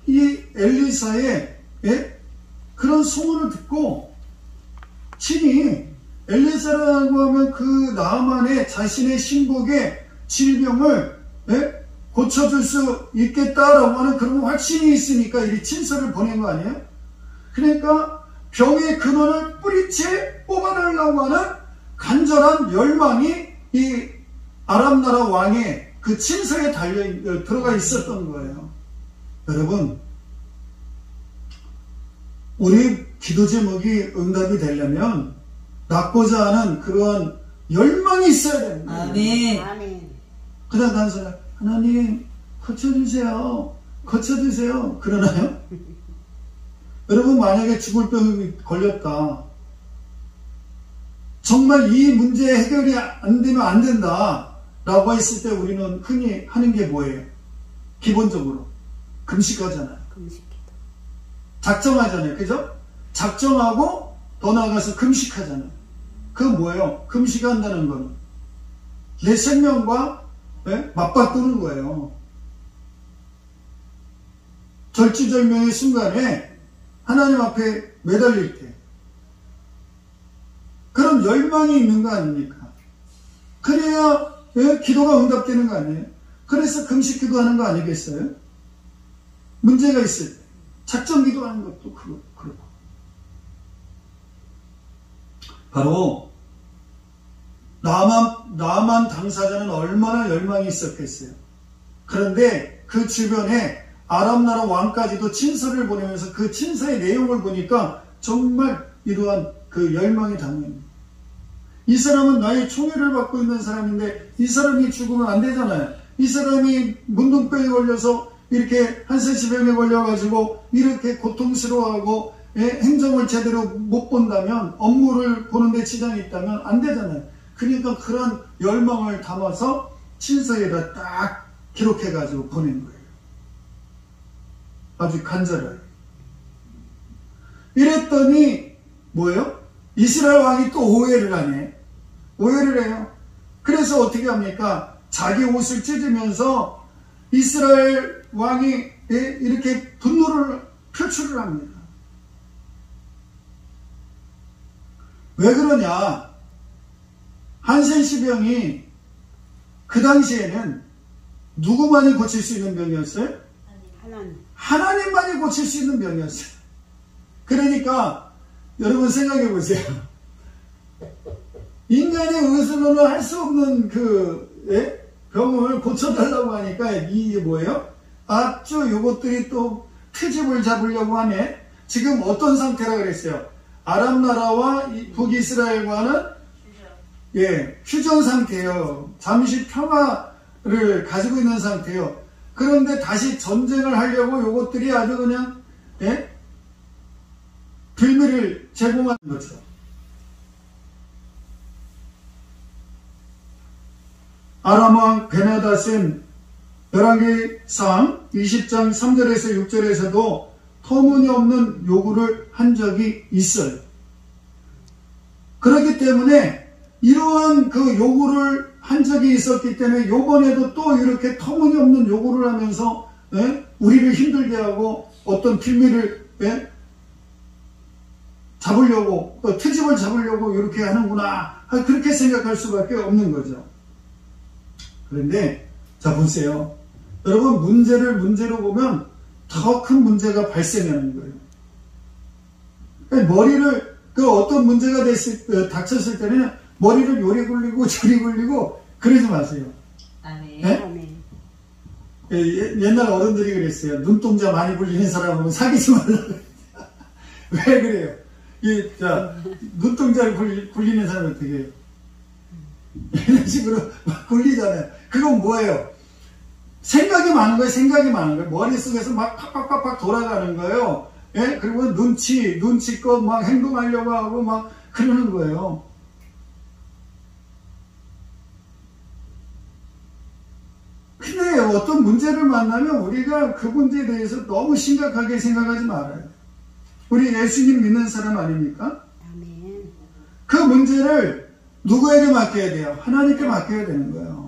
A: 이 엘리사의 그런 소문을 듣고 친히 엘리사라고 하면 그 나아만의 자신의 신복의 질병을 고쳐줄 수 있겠다라고 하는 그런 확신이 있으니까 이 친서를 보낸 거 아니에요? 그러니까 병의 근원을 뿌리채 뽑아내려고 하는 간절한 열망이 이 아람 나라 왕의 그 친서에 들어가 있었던 거예요. 여러분, 우리 기도 제목이 응답이 되려면 낳고자 하는 그러한 열망이 있어야 됩니다.
C: 아멘.
B: 아멘.
A: 그다음 단순히 하나님 고쳐주세요, 고쳐주세요 그러나요? 여러분 만약에 죽을 병이 걸렸다, 정말 이 문제 해결이 안 되면 안 된다 라고 했을 때 우리는 흔히 하는 게 뭐예요? 기본적으로 금식하잖아요.
B: 금식기도.
A: 작정하잖아요. 그죠? 작정하고 더 나아가서 금식하잖아요. 그건 뭐예요? 금식한다는 건 내 생명과 맞바꾸는 거예요. 절지절명의 순간에 하나님 앞에 매달릴 때 그런 열망이 있는 거 아닙니까? 그래야 기도가 응답되는 거 아니에요? 그래서 금식 기도하는 거 아니겠어요? 문제가 있을 때 작정 기도하는 것도 그렇고 바로 나만 당사자는 얼마나 열망이 있었겠어요. 그런데 그 주변에 아람 나라 왕까지도 친서를 보내면서 그 친서의 내용을 보니까 정말 이러한 그 열망이 담깁니다. 이 사람은 나의 총애를 받고 있는 사람인데 이 사람이 죽으면 안 되잖아요. 이 사람이 문둥병에 걸려서 이렇게 한세시병에 걸려가지고 이렇게 고통스러워하고 행정을 제대로 못 본다면, 업무를 보는데 지장이 있다면 안 되잖아요. 그러니까 그런 열망을 담아서 친서에다 딱 기록해가지고 보낸 거예요. 아주 간절하게. 이랬더니 뭐예요? 이스라엘 왕이 또 오해를 하네. 오해를 해요. 그래서 어떻게 합니까? 자기 옷을 찢으면서 이스라엘 왕이 이렇게 분노를 표출을 합니다. 왜 그러냐? 한센시병이 그 당시에는 누구만이 고칠 수 있는 병이었어요? 하나님만이 고칠 수 있는 병이었어요. 그러니까 여러분 생각해 보세요. 인간의 의술로는 할 수 없는 그 병을 고쳐달라고 하니까 이게 뭐예요? 아주 요것들이 또 트집을 잡으려고 하네. 지금 어떤 상태라 그랬어요? 아람 나라와 북이스라엘과는 휴전 상태예요. 잠시 평화를 가지고 있는 상태예요. 그런데 다시 전쟁을 하려고 요것들이 아주 그냥 빌미를 제공하는 거죠. 아람 왕 베나닷은 열왕기상 20장 3절에서 6절에서도 터무니없는 요구를 한 적이 있어요. 그렇기 때문에 이러한 그 요구를 한 적이 있었기 때문에 요번에도 또 이렇게 터무니없는 요구를 하면서 우리를 힘들게 하고 어떤 빌미를 잡으려고 트집을 잡으려고 이렇게 하는구나, 그렇게 생각할 수밖에 없는 거죠. 그런데 자 보세요. 여러분, 문제를 문제로 보면 더 큰 문제가 발생하는 거예요. 그러니까 머리를 어떤 문제가 닥쳤을 때는 머리를 요리 굴리고 저리 굴리고 그러지 마세요.
B: 아멘.
A: 옛날 어른들이 그랬어요. 눈동자 많이 굴리는 사람은 사귀지 말라고. 왜 그래요? 눈동자를 굴리는 사람은 어떻게 해요? 이런 식으로 막 굴리잖아요. 그건 뭐예요? 생각이 많은 거예요. 생각이 많은 거예요. 머릿속에서 막 팍팍팍팍 돌아가는 거예요. 그리고 눈치껏 막 행동하려고 하고 막 그러는 거예요. 근데 어떤 문제를 만나면 우리가 그 문제에 대해서 너무 심각하게 생각하지 말아요. 우리 예수님 믿는 사람 아닙니까?
B: 아멘.
A: 그 문제를 누구에게 맡겨야 돼요? 하나님께 맡겨야 되는 거예요.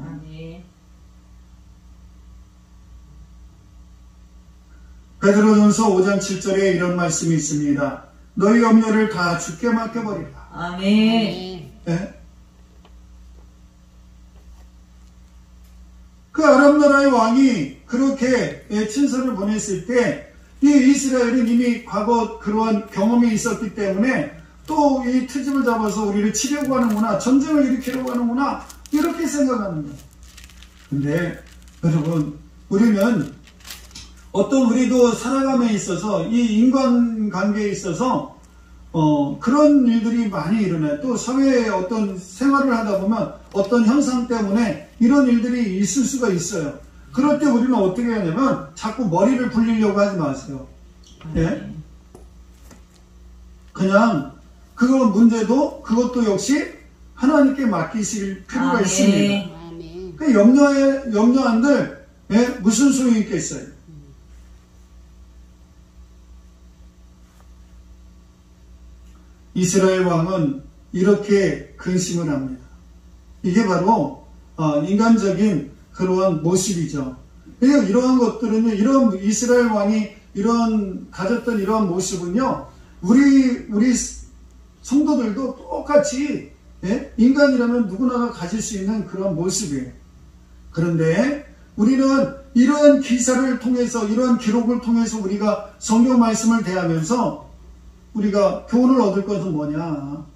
A: 베드로전서 5장 7절에 이런 말씀이 있습니다. 너희 염려를 다 주께 맡겨버리라.
B: 아멘.
A: 네? 그 아람 나라의 왕이 그렇게 친서를 보냈을 때 이 이스라엘은 이미 과거 그러한 경험이 있었기 때문에 또 이 트집을 잡아서 우리를 치려고 하는구나, 전쟁을 일으키려고 하는구나, 이렇게 생각하는 거예요. 근데 여러분, 우리는 우리도 살아감에 있어서 이 인간관계에 있어서 그런 일들이 많이 일어나요. 또 사회에 어떤 생활을 하다 보면 어떤 현상 때문에 이런 일들이 있을 수가 있어요. 그럴 때 우리는 어떻게 하냐면 자꾸 머리를 굴리려고 하지 마세요. 그냥 그것도 역시 하나님께 맡기실 필요가 있습니다. 그 염려한들 무슨 소용이 있겠어요? 이스라엘 왕은 이렇게 근심을 합니다. 이게 바로 인간적인 그러한 모습이죠. 그러니까 이러한 것들은요, 이런 이스라엘 왕이 가졌던 이러한 모습은요, 우리 성도들도 똑같이 인간이라면 누구나가 가질 수 있는 그런 모습이에요. 그런데 우리는 이러한 기사를 통해서, 이러한 기록을 통해서 우리가 성경 말씀을 대하면서 우리가 교훈을 얻을 것은 뭐냐?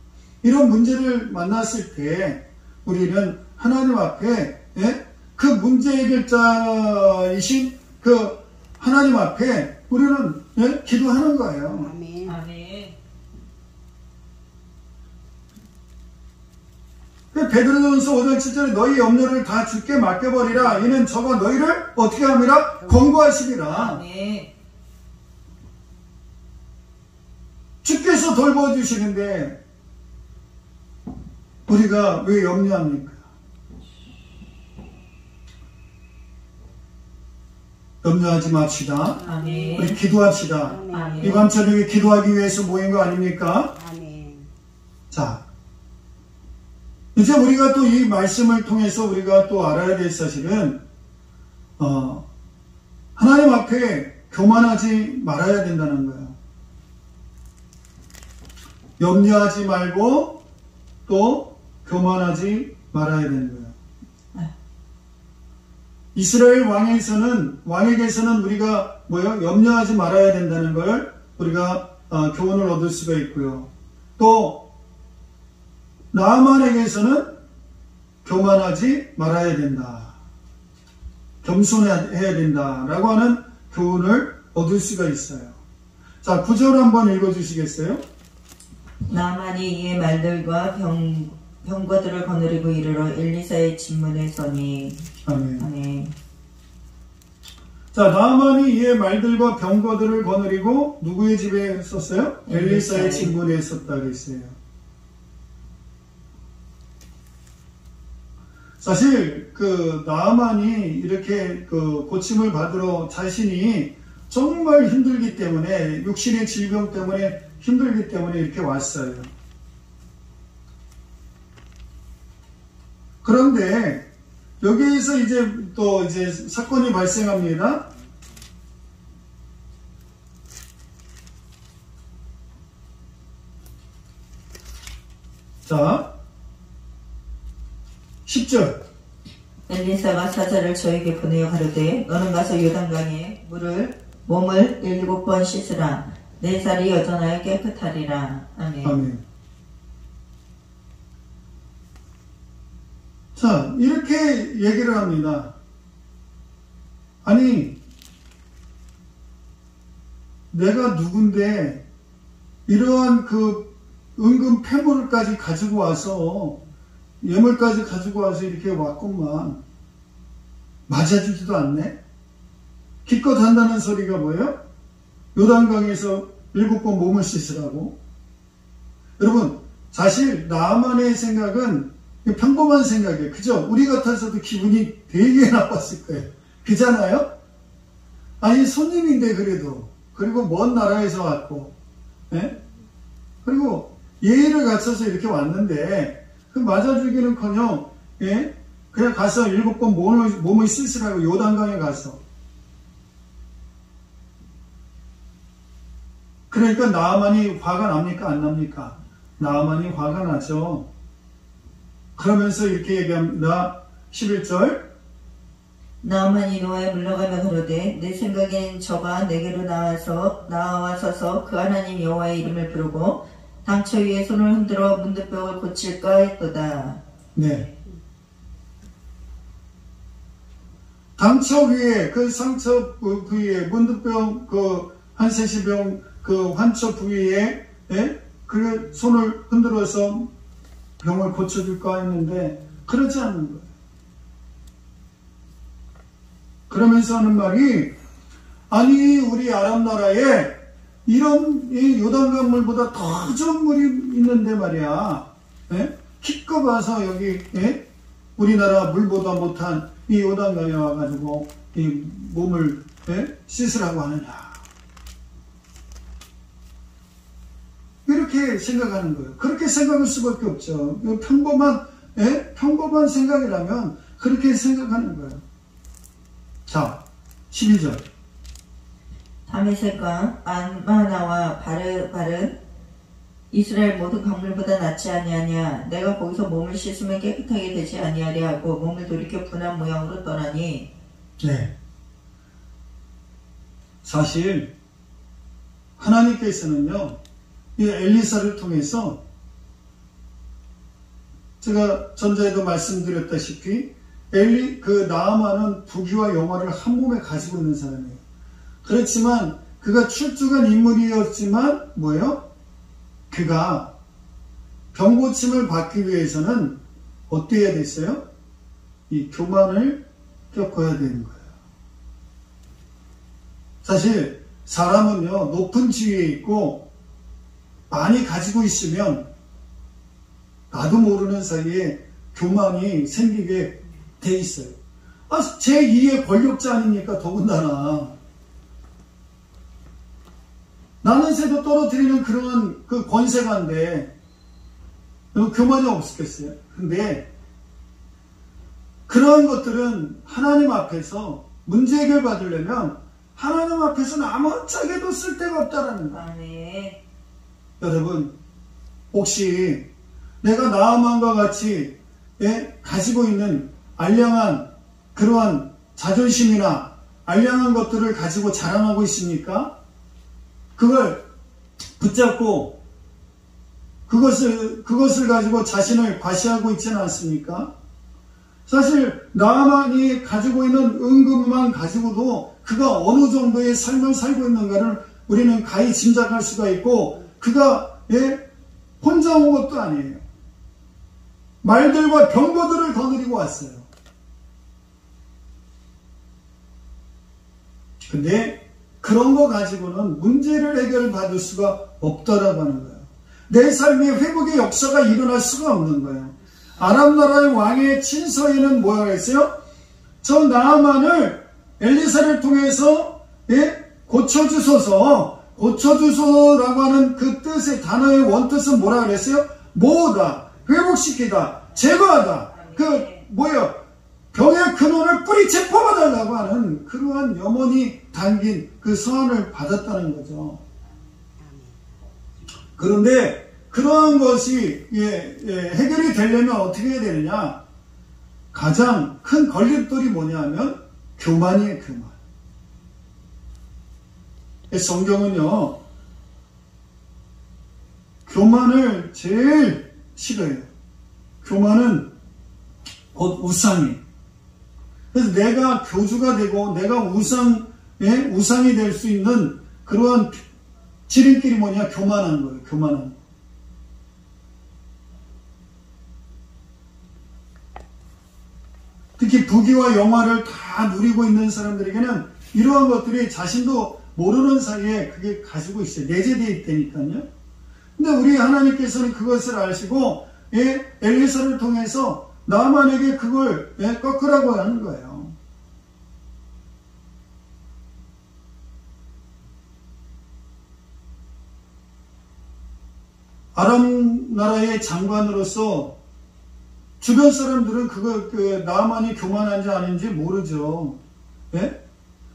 A: 이런 문제를 만났을 때 우리는 하나님 앞에 그 문제 해결자이신 그 하나님 앞에 우리는 기도하는 거예요.
B: 아멘.
A: 베드로전서 5장 7절에 너희 염려를 다 주께 맡겨버리라. 이는 저가 너희를 어떻게 함이라? 권고하시리라. 주께서 돌봐주시는데 우리가 왜 염려합니까? 염려하지 맙시다.
B: 아멘.
A: 우리 기도합시다.
B: 아멘.
A: 이밤 저녁에 기도하기 위해서 모인 거 아닙니까?
B: 아멘.
A: 자, 이제 우리가 또 이 말씀을 통해서 우리가 또 알아야 될 사실은 하나님 앞에 교만하지 말아야 된다는 거예요. 염려하지 말고 또 교만하지 말아야 되는 거예요. 이스라엘 왕에게서는 우리가 염려하지 말아야 된다는 걸 우리가 교훈을 얻을 수가 있고요. 또 나아만에게서는 교만하지 말아야 된다. 겸손해야 된다라고 하는 교훈을 얻을 수가 있어요. 자, 9절 한번 읽어주시겠어요?
C: 나만이 이의 말들과 병거들을 거느리고 이르러 엘리사의 집문에 서니.
A: 아멘.
C: 아멘.
A: 자, 나아만이 이의 말들과 병거들을 거느리고 누구의 집에 썼어요? 엘리사의 집문에 썼다 그랬어요. 사실 나아만이 이렇게 고침을 받으러 자신이 정말 힘들기 때문에, 육신의 질병 때문에 힘들기 때문에 이렇게 왔어요. 그런데 여기에서 이제 사건이 발생합니다. 자, 10절.
C: 엘리사가 사자를 저에게 보내어 가로되 너는 가서 요단강에 몸을 7번 씻으라. 내 살이 여전하여 깨끗하리라. 아멘.
A: 아멘. 자, 이렇게 얘기를 합니다. 아니, 내가 누군데 이러한 은금 폐물까지 가지고 와서, 예물까지 가지고 와서 이렇게 왔건만 맞아주지도 않네? 기껏 한다는 소리가 뭐예요? 요단강에서 7번 몸을 씻으라고. 여러분, 사실 나만의 생각은 평범한 생각이에요. 그죠? 우리 같아서도 기분이 되게 나빴을 거예요. 그잖아요? 아니, 손님인데 그래도. 그리고 먼 나라에서 왔고, 예? 그리고 예의를 갖춰서 이렇게 왔는데 맞아주기는커녕, 예? 그냥 가서 7번 몸을 씻으라고 요단강에 가서. 그러니까 나아만이 화가 납니까? 안 납니까? 나아만이 화가 나죠. 그러면서 이렇게 얘기합니다. 11절.
C: 나아만이 노아에 물러가며 그러되 내 생각엔 저가 내게로 나와 서서 그 하나님 여호와의 이름을 부르고 당처 위에 손을 흔들어 문드병을 고칠까 했도다.
A: 네. 당처 위에, 상처 부위에, 문드병, 한세시병, 환처 부위에, 예? 그 손을 흔들어서 병을 고쳐줄까 했는데, 그러지 않는 거예요. 그러면서 하는 말이, 아니, 우리 아랍 나라에 이런 요단강 물보다 더 좋은 물이 있는데 말이야. 예? 기껏 와서 여기, 예? 우리나라 물보다 못한 이 요단강에 와가지고 이 몸을, 예? 씻으라고 하느냐. 이렇게 생각하는 거예요. 그렇게 생각할 수밖에 없죠. 평범한 생각이라면 그렇게 생각하는 거예요. 자, 12절.
C: 다메섹과 안마나와 바르바른 이스라엘 모든 강물보다 낫지 아니하냐. 내가 거기서 몸을 씻으면 깨끗하게 되지 아니하리 하고 몸을 돌이켜 분한 모양으로 떠나니.
A: 네. 사실 하나님께서는요, 이 엘리사를 통해서 제가 전자에도 말씀드렸다시피 나아만은 부귀와 영화를 한 몸에 가지고 있는 사람이에요. 그렇지만 그가 출중한 인물이었지만 뭐예요? 그가 병고침을 받기 위해서는 어때야 됐어요? 이 교만을 겪어야 되는 거예요. 사실 사람은요, 높은 지위에 있고 많이 가지고 있으면 나도 모르는 사이에 교만이 생기게 돼 있어요. 제2의 권력자 아닙니까? 더군다나. 나는 새도 떨어뜨리는 그런 그 권세가인데, 교만이 없었겠어요? 근데, 그러한 것들은 하나님 앞에서 문제 해결 받으려면 하나님 앞에서는 아무짝에도 쓸데가 없다라는 거예요.
C: 아멘.
A: 여러분, 혹시 내가 나아만과 같이 가지고 있는 알량한 그러한 자존심이나 알량한 것들을 가지고 자랑하고 있습니까? 그걸 붙잡고 그것을 가지고 자신을 과시하고 있지는 않습니까? 사실 나아만이 가지고 있는 은금만 가지고도 그가 어느 정도의 삶을 살고 있는가를 우리는 가히 짐작할 수가 있고, 그가 혼자 온 것도 아니에요. 말들과 병거들을 거느리고 왔어요. 근데 그런 거 가지고는 문제를 해결받을 수가 없다라고 하는 거예요. 내 삶의 회복의 역사가 일어날 수가 없는 거예요. 아람 나라의 왕의 친서에는 뭐라고 했어요? 저 나아만을 엘리사를 통해서 고쳐주소서라고 하는 그 뜻의 단어의 원뜻은 뭐라고 그랬어요? 모으다, 회복시키다, 제거하다. 병의 근원을 뿌리채 뽑아달라고 하는 그러한 염원이 담긴 그 서한을 받았다는 거죠. 그런데 그러한 것이 해결이 되려면 어떻게 해야 되느냐? 가장 큰 걸림돌이 뭐냐면 교만이에요. 교만. 성경은요, 교만을 제일 싫어해요. 교만은 곧 우상이에요. 그래서 내가 교주가 되고 내가 우상이 될 수 있는 그러한 지름길이 뭐냐? 교만한 거예요. 교만한 거. 특히 부귀와 영화를 다 누리고 있는 사람들에게는 이러한 것들이 자신도 모르는 사이에 그게 가지고 있어요. 내재되어 있다니까요. 근데 우리 하나님께서는 그것을 아시고 엘리사를 통해서 나만에게 그걸 꺾으라고 하는 거예요. 아람 나라의 장관으로서 주변 사람들은 나만이 교만한지 아닌지 모르죠.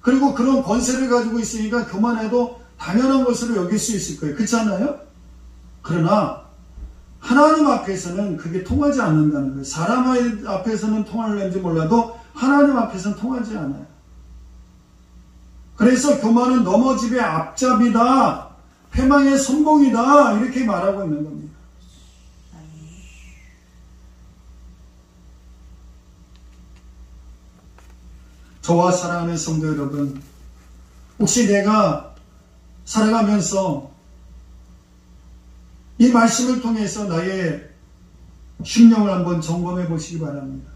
A: 그리고 그런 권세를 가지고 있으니까 교만해도 당연한 것으로 여길 수 있을 거예요. 그렇지 않나요? 그러나 하나님 앞에서는 그게 통하지 않는다는 거예요. 사람 앞에서는 통할는지 몰라도 하나님 앞에서는 통하지 않아요. 그래서 교만은 넘어짐의 앞잡이다, 패망의 선봉이다, 이렇게 말하고 있는 겁니다. 저와 사랑하는 성도 여러분, 혹시 내가 살아가면서 이 말씀을 통해서 나의 심령을 한번 점검해 보시기 바랍니다.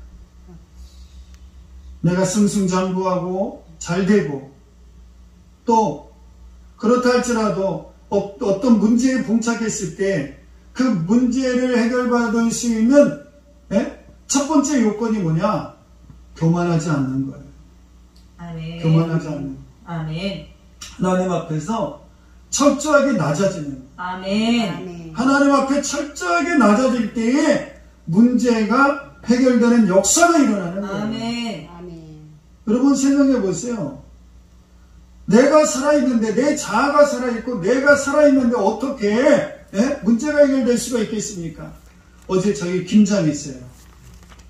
A: 내가 승승장구하고 잘되고 또 그렇다 할지라도 어떤 문제에 봉착했을 때 그 문제를 해결받을 수 있는 첫 번째 요건이 뭐냐? 교만하지 않는 거예요.
C: 아멘.
A: 교만하지 않는 거예요.
C: 아멘.
A: 하나님 앞에서 철저하게 낮아지는 거예요.
C: 아멘.
B: 아멘.
A: 하나님 앞에 철저하게 낮아질 때에 문제가 해결되는 역사가 일어나는 거예요.
C: 아멘.
B: 아멘.
A: 여러분 생각해 보세요. 내가 살아있는데, 내 자아가 살아있고 내가 살아있는데 어떻게 문제가 해결될 수가 있겠습니까? 어제 저희 김장했어요.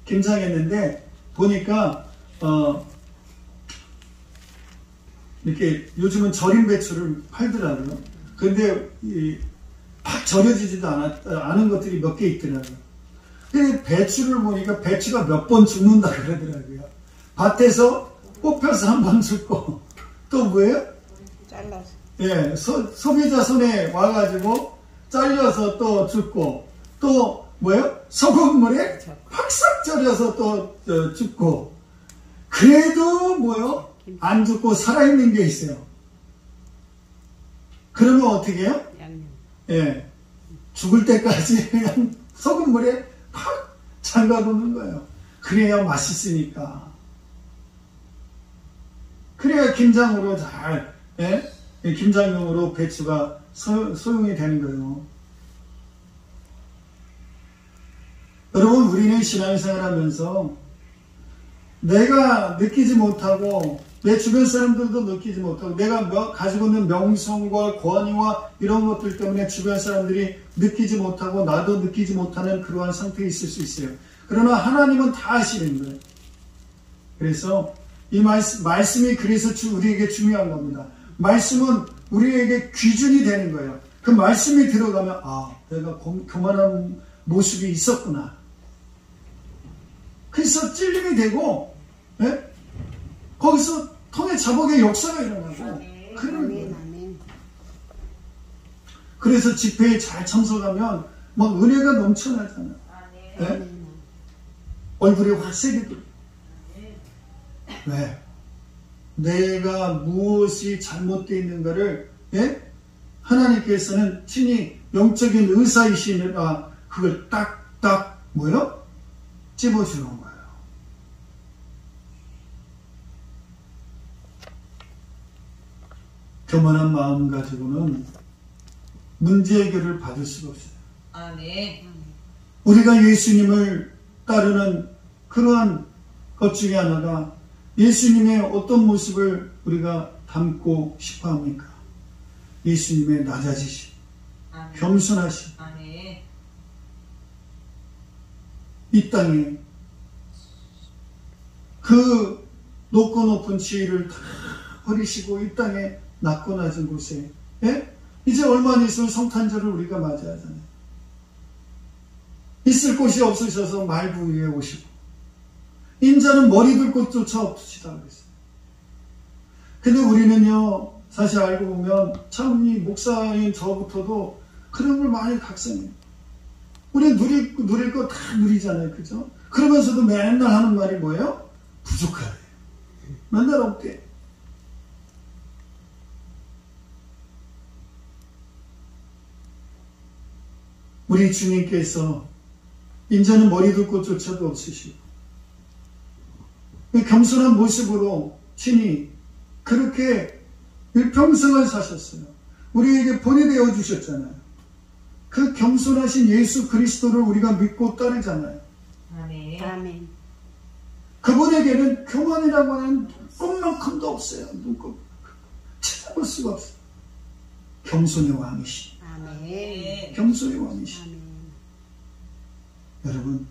A: 김장했는데 보니까 이렇게 요즘은 절임 배추를 팔더라고요. 근데 팍 절여지지도 않은 것들이 몇 개 있더라고요. 근데 배추를 보니까 배추가 몇 번 죽는다 그러더라고요. 밭에서 뽑혀서 한 번 죽고, 또 뭐예요?
B: 잘라서.
A: 소비자 손에 와가지고 잘려서 또 죽고, 또 뭐예요? 소금물에 팍싹 절여서 또 죽고. 그래도 뭐요? 안 죽고 살아있는 게 있어요. 그러면 어떻게 해요?
B: 양념.
A: 죽을 때까지 그냥 소금물에 팍 잠가두는 거예요. 그래야 맛있으니까. 그래야 김장으로 잘, 예? 김장용으로 배추가 소용이 되는 거예요. 여러분, 우리는 신앙생활 하면서 내가 느끼지 못하고 내 주변 사람들도 느끼지 못하고 내가 가지고 있는 명성과 권위와 이런 것들 때문에 주변 사람들이 느끼지 못하고 나도 느끼지 못하는 그러한 상태에 있을 수 있어요. 그러나 하나님은 다 아시는 거예요. 그래서 이 말씀이 그래서 우리에게 중요한 겁니다. 말씀은 우리에게 기준이 되는 거예요. 그 말씀이 들어가면 내가 교만한 모습이 있었구나. 그래서 찔림이 되고 거기서 통해 자복의 역사가 일어나고 그러는 거예요. 그래서 집회에 잘 참석하면 막 은혜가 넘쳐나잖아요. 얼굴에 화색이 돌. 왜? 내가 무엇이 잘못되어 있는가를 하나님께서는 친히 영적인 의사이시니까 그걸 딱딱 찝어주는 거예요. 교만한 마음 가지고는 문제 해결을 받을 수가 없어요.
B: 아멘.
A: 우리가 예수님을 따르는 그러한 것 중에 하나가 예수님의 어떤 모습을 우리가 담고 싶어 합니까? 예수님의 낮아지심, 겸손하심, 이 땅에 그 높고 높은 지위를 다 버리시고 이 땅에 낮고 낮은 곳에 이제 얼마 안 있으면 성탄절을 우리가 맞이하잖아요. 있을 곳이 없으셔서 말구 위에 오시고 인자는 머리 둘 곳조차 없으시다 그랬어요. 근데 우리는요 사실 알고 보면 참 이 목사인 저부터도 그런 걸 많이 각성해요. 우리는 누릴 거 다 누리잖아요. 그죠? 그러면서도 맨날 하는 말이 뭐예요? 부족하대. 맨날 없대. 우리 주님께서 인자는 머리 둘 곳조차도 없으시고 겸손한 모습으로 친히 그렇게 일평생을 사셨어요. 우리에게 본이 되어 주셨잖아요. 그 겸손하신 예수 그리스도를 우리가 믿고 따르잖아요.
B: 아멘.
A: 그분에게는 교만이라고 하는 꿈만큼도 없어요. 눈곱 찾아볼 수가 없어요. 겸손의 왕이시.
B: 아멘.
A: 겸손의 왕이시.
B: 아멘.
A: 여러분,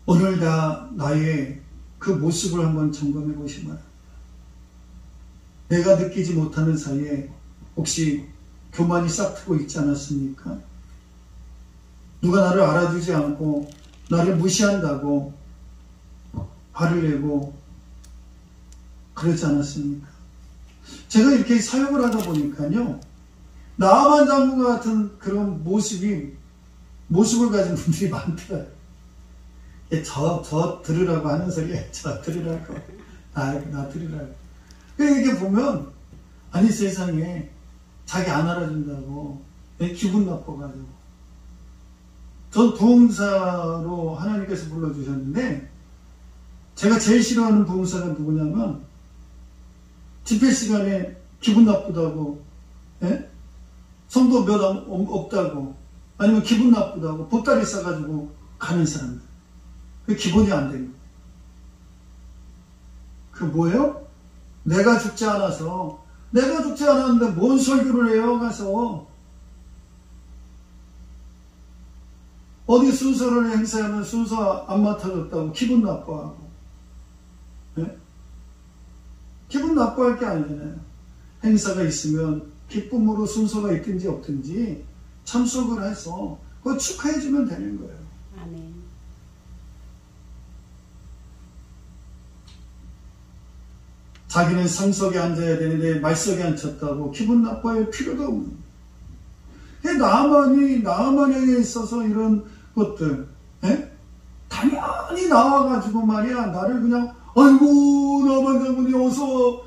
A: 오늘 다 나의 그 모습을 한번 점검해 보시기 바랍니다. 내가 느끼지 못하는 사이에 혹시 교만이 싹트고 있지 않았습니까? 누가 나를 알아주지 않고 나를 무시한다고 화를 내고 그러지 않았습니까? 제가 이렇게 사역을 하다 보니까요, 나만 장군과 같은 그런 모습을 가진 분들이 많더라고요. 저 들으라고 하는 소리에 저 들으라고 나 들으라고. 이렇게 보면 아니 세상에 자기 안 알아준다고 기분 나빠가지고. 전 부흥사로 하나님께서 불러주셨는데 제가 제일 싫어하는 부흥사가 누구냐면 집회 시간에 기분 나쁘다고 성도 몇 없다고 아니면 기분 나쁘다고 보따리 싸가지고 가는 사람들. 그게 기본이 안 되는 거예요. 그 뭐예요? 내가 죽지 않았는데 뭔 설교를 해요? 가서 어디 순서를 행사하면 순서 안 맡아줬다고 기분 나빠하고. 기분 나빠할 게 아니잖아요. 행사가 있으면 기쁨으로 순서가 있든지 없든지 참석을 해서 그거 축하해주면 되는 거예요.
B: 아멘.
A: 자기는 상석에 앉아야 되는데 말석에 앉혔다고 기분 나빠할 필요도 없는 거예요. 나만에 있어서 이런 것들 당연히 나와가지고 말이야 나를 그냥 아이고 나만 장군이 어서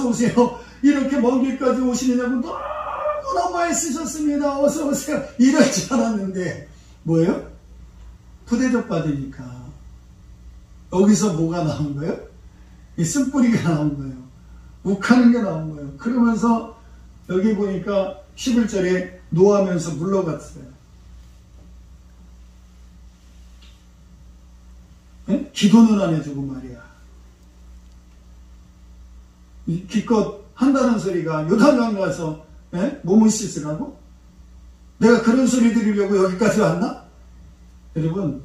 A: 오세요 이렇게 먼 길까지 오시느냐고 너무너무 애쓰셨습니다. 어서 오세요 이럴 줄 알았는데 뭐예요? 부대접 받으니까 여기서 뭐가 나온 거예요? 이 쓴뿌리가 나온 거예요. 욱하는 게 나온 거예요. 그러면서 여기 보니까 11절에 노하면서 물러갔어요. 예? 기도는 안 해주고 말이야. 기껏 한다는 소리가 요단강 가서 예? 몸을 씻으라고? 내가 그런 소리 들으려고 여기까지 왔나? 여러분,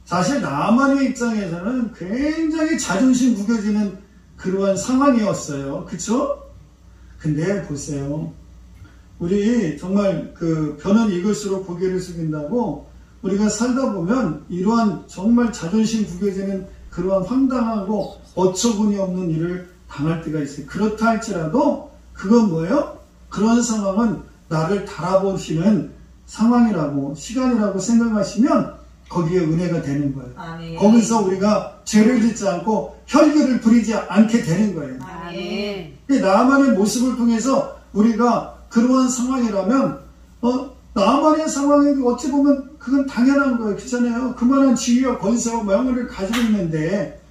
A: 사실 나만의 입장에서는 굉장히 자존심 구겨지는 그러한 상황이었어요. 그쵸? 근데 보세요. 우리 정말 그 변은 익을수록 고개를 숙인다고 우리가 살다 보면 이러한 정말 자존심 구겨지는 그러한 황당하고 어처구니 없는 일을 당할 때가 있어요. 그렇다 할지라도 그건 뭐예요? 그런 상황은 나를 달아보시는 상황이라고 시간이라고 생각하시면 거기에 은혜가 되는 거예요.
C: 아멘.
A: 거기서 우리가 죄를 짓지 않고 혈기를 부리지 않게 되는 거예요.
B: 아멘.
A: 나만의 모습을 통해서 우리가 그러한 상황이라면 나만의 상황이 어찌 보면 그건 당연한 거예요. 그렇잖아요. 그만한 지위와 권세와 명예를 가지고 있는데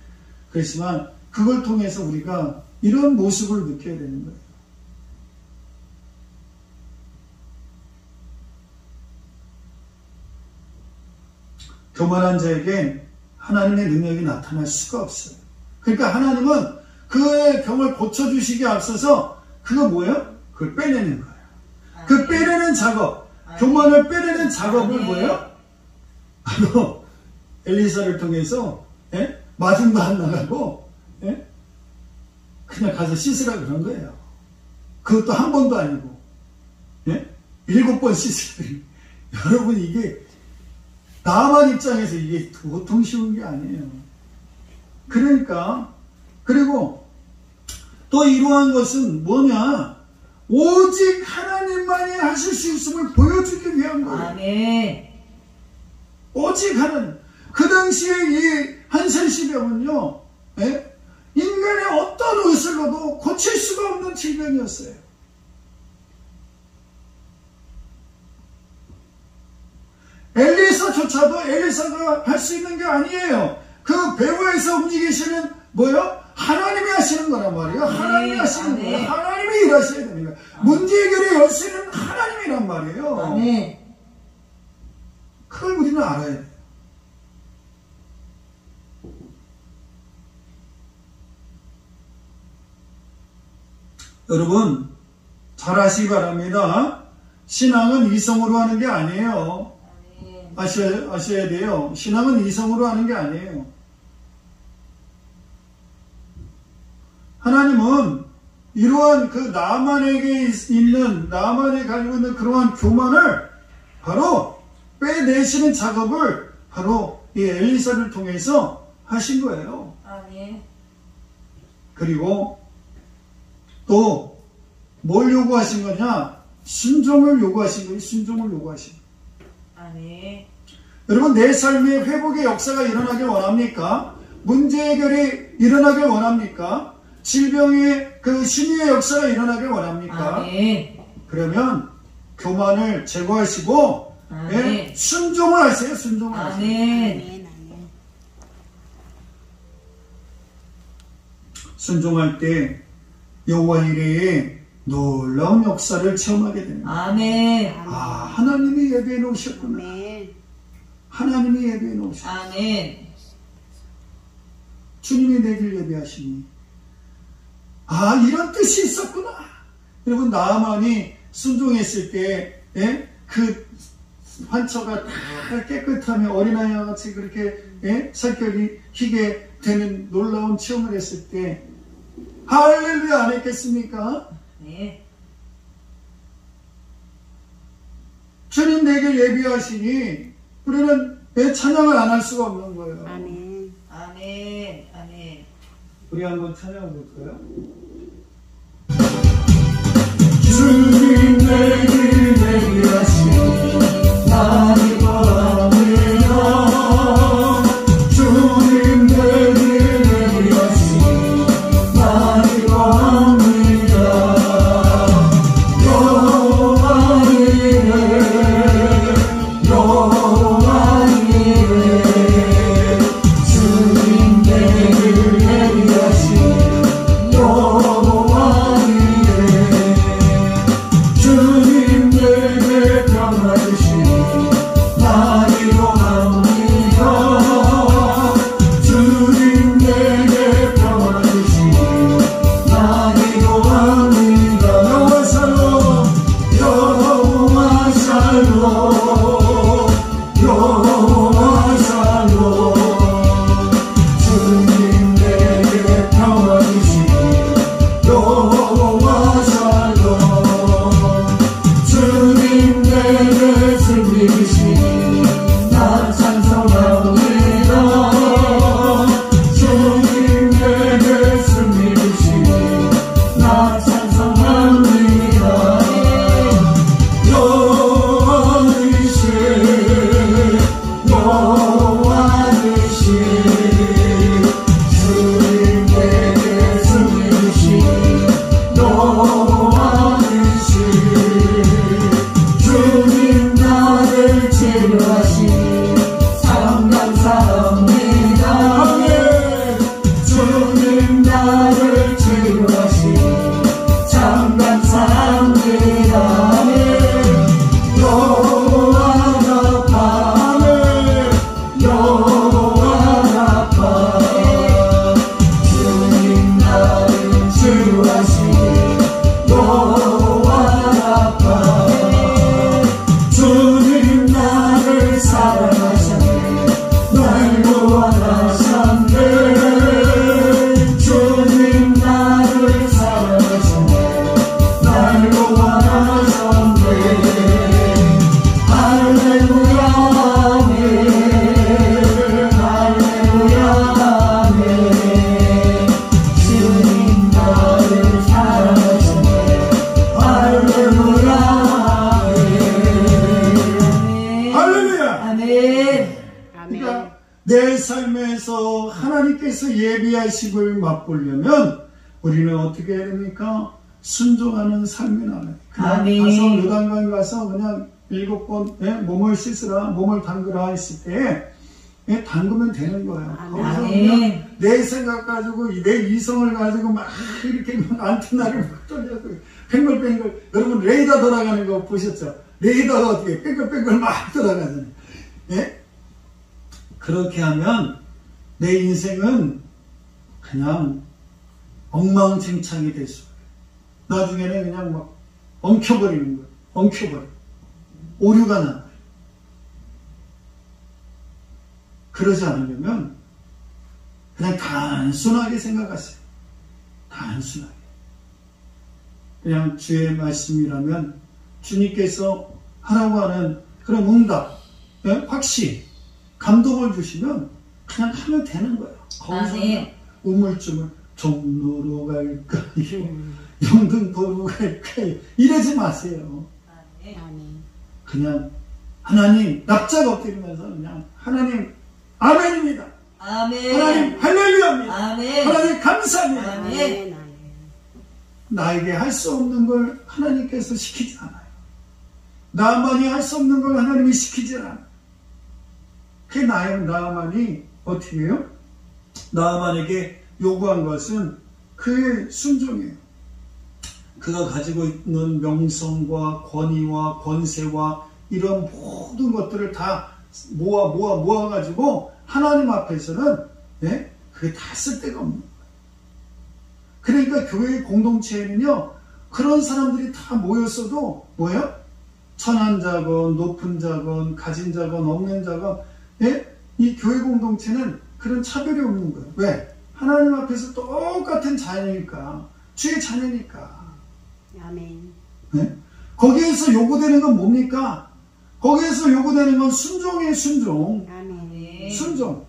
A: 그렇지만 그걸 통해서 우리가 이런 모습을 느껴야 되는 거예요. 교만한 자에게 하나님의 능력이 나타날 수가 없어요. 그러니까 하나님은 그의 병을 고쳐주시기에 앞서서 그거 뭐예요? 그걸 빼내는 거예요. 그 빼내는 작업, 교만을 빼내는 작업을 뭐예요? 바로 엘리사를 통해서 마중도 안 나가고 그냥 가서 씻으라 그런 거예요. 그것도 한 번도 아니고 7번 씻으라. 여러분 이게 나만 입장에서 이게 보통 쉬운 게 아니에요. 그러니까 그리고 또 이러한 것은 뭐냐? 오직 하나님만이 하실 수 있음을 보여주기 위한 거예요.
C: 아멘.
A: 오직 하나님. 그 당시에 이 한센시병은요, 인간의 어떤 의술로도 고칠 수가 없는 질병이었어요. 엘리사조차도 엘리사가 할 수 있는 게 아니에요. 그 배후에서 움직이시는 뭐요? 하나님이 하시는 거란 말이에요. 하나님이 하시는 거예요. 하나님이 일하셔야 됩니다. 문제 해결의 열쇠는 하나님이란 말이에요.
C: 아멘.
A: 그걸 우리는 알아야 돼요. 여러분 잘 아시기 바랍니다. 신앙은 이성으로 하는 게 아니에요. 아셔야 돼요. 신앙은 이성으로 하는 게 아니에요. 하나님은 이러한 그 나만에게 있는, 나만이 가지고 있는 그러한 교만을 바로 빼내시는 작업을 바로 이 엘리사를 통해서 하신 거예요.
C: 아멘.
A: 그리고 또 뭘 요구하신 거냐? 순종을 요구하신 거예요. 순종을 요구하신 거예요.
C: 아멘.
A: 여러분 내 삶의 회복의 역사가 일어나길 원합니까? 문제 해결이 일어나길 원합니까? 질병의 그 신의의 역사가 일어나길 원합니까?
C: 아멘.
A: 그러면 교만을 제거하시고 순종을 하세요. 순종을 하세요.
C: 아멘.
A: 순종할 때 여호와 이레의 놀라운 역사를 체험하게 됩니다.
C: 아멘.
A: 하나님이 예배해 놓으셨구나. 하나님이 예배해 놓으셨구나.
C: 아멘.
A: 주님이 내길 예배하시니 이런 뜻이 있었구나. 여러분 나만이 순종했을 때 그 환처가 다 깨끗하며 어린아이와 같이 그렇게 살결이 희게 되는 놀라운 체험을 했을 때 할렐루야 안 했겠습니까?
C: 네.
A: 주님 내게 예비하시니 우리는 내 찬양을 안 할 수가 없는 거예요.
B: 아멘.
C: 아멘. 아멘.
A: 우리 한번 찬양해 볼까요? 주님 내게 예비하시니 나를 바랍니다. 주님 내게 예비하시니 나를 바랍니다. 주님 주님 나를 사랑하셨네 날 구원하셨네 주님 나를 사랑하셨네 날 구원하셨네 할렐루야 아멘 할렐루야 아멘 주님 나를 사랑하셨네 할렐루야 할렐루야.
C: 아멘.
A: 그러니까 내 삶에서 하나님께서 예비하심을 맛보려면 우리는 어떻게 해야 됩니까? 순종하는 삶이 나와요. 그냥
C: 아멘.
A: 가서 요단강 가서 그냥 7번 몸을 씻으라, 몸을 담그라 했을 때 담그면 되는 거예요. 거기서 그냥 내 생각 가지고 내 이성을 가지고 막 이렇게 막 안테나를 막 돌려서 뱅글뱅글 여러분 레이더 돌아가는 거 보셨죠? 레이더가 어떻게 뺑글뺑글 막 돌아가잖아요. 예? 그렇게 하면 내 인생은 그냥 엉망진창이 될 수가 있어요. 나중에는 그냥 막 엉켜버리는 거예요. 엉켜버려. 오류가 나는 거예요. 그러지 않으려면 그냥 단순하게 생각하세요. 단순하게. 그냥 주의 말씀이라면 주님께서 하라고 하는 그런 응답, 확신, 감동을 주시면 그냥 하면 되는 거예요. 거기서 우물쭈물 종로로 갈까요? 영등포로 갈까요? 이러지 마세요. 그냥 하나님 납작 엎드리면서 그냥 하나님 아멘입니다.
C: 아멘.
A: 하나님 할렐루야입니다.
C: 아멘.
A: 하나님 감사합니다.
C: 아멘.
A: 나에게 할 수 없는 걸 하나님께서 시키지 않아요. 나만이 할 수 없는 걸 하나님이 시키지 않아요. 그 나만이 어떻게 해요? 나만에게 요구한 것은 그의 순종이에요. 그가 가지고 있는 명성과 권위와 권세와 이런 모든 것들을 다 모아가지고 하나님 앞에서는 그게 다 쓸데가 없는 거예요. 그러니까 교회의 공동체에는요, 그런 사람들이 다 모였어도 뭐예요? 천한 자건, 높은 자건, 가진 자건, 없는 자건, 이 교회 공동체는 그런 차별이 없는 거예요. 왜? 하나님 앞에서 똑같은 자녀니까, 주의 자녀니까.
B: 아멘.
A: 거기에서 요구되는 건 뭡니까? 거기에서 요구되는 건 순종이에요, 순종.
B: 아멘.
A: 순종.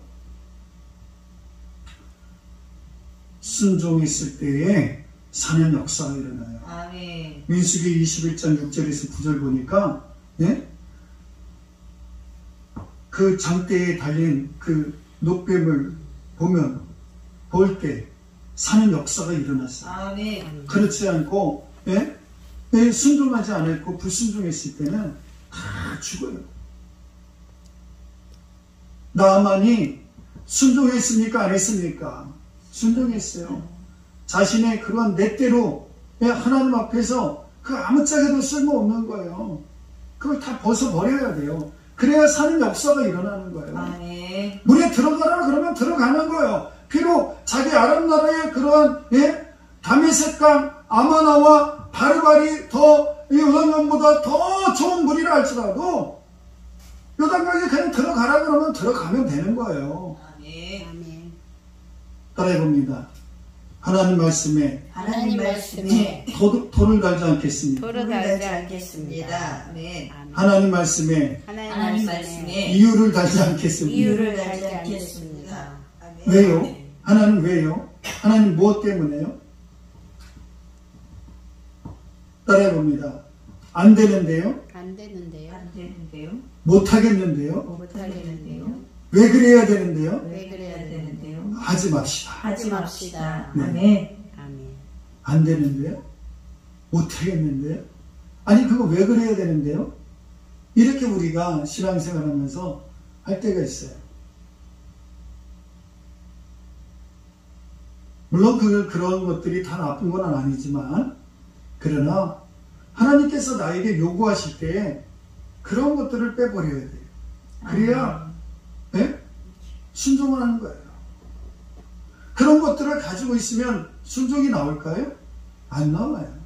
A: 순종했을 때에 사는 역사가 일어나요.
C: 아멘.
A: 민수기 21장 6절에서 9절 보니까 그 장대에 달린 그 노뱀을 볼 때 사는 역사가 일어났어요.
C: 아멘.
A: 그렇지 않고 순종하지 않았고 불순종했을 때는 다 죽어요. 나만이 순종했습니까? 안 했습니까? 순종했어요. 자신의 그런 냇대로 하나님 앞에서 그 아무짝에도 쓸모없는 거예요. 그걸 다 벗어버려야 돼요. 그래야 사는 역사가 일어나는 거예요.
C: 아멘.
A: 물에 들어가라 그러면 들어가는 거예요. 비록 자기 아랍 나라의 그러한 다메섹강 아마나와 바르발이 더 요단강보다 더 좋은 물이라 할지라도 요단강에 그냥 들어가라 그러면 들어가면 되는 거예요.
C: 아멘.
B: 아멘.
A: 따라해봅니다. 하나님 말씀에 돌을 달지 않겠습니다.
B: 돌을 달지 않겠습니다.
C: 아멘.
A: 하나님 말씀에
B: 하나님 말씀에
A: 이유를 달지 않겠습니다.
B: 이유를 달지 않겠습니다.
C: 아멘.
A: 왜요? 하나님 왜요? 하나님 무엇 때문에요? 따라해봅니다. 안 되는데요?
B: 안 되는데요.
C: 안 되는데요.
A: 못하겠는데요?
B: 못하겠는데요.
A: 왜 그래야 되는데요?
B: 왜 그래야 되는데요?
A: 하지 맙시다.
C: 하지 맙시다.
A: 네.
C: 아멘.
B: 아멘.
A: 안 되는데요? 못하겠는데요? 아니 그거 왜 그래야 되는데요? 이렇게 우리가 신앙생활하면서 할 때가 있어요. 물론 그런 것들이 다 나쁜 건 아니지만 그러나 하나님께서 나에게 요구하실 때 그런 것들을 빼버려야 돼요. 그래야 순종을 하는 거예요. 그런 것들을 가지고 있으면 순종이 나올까요? 안 나와요.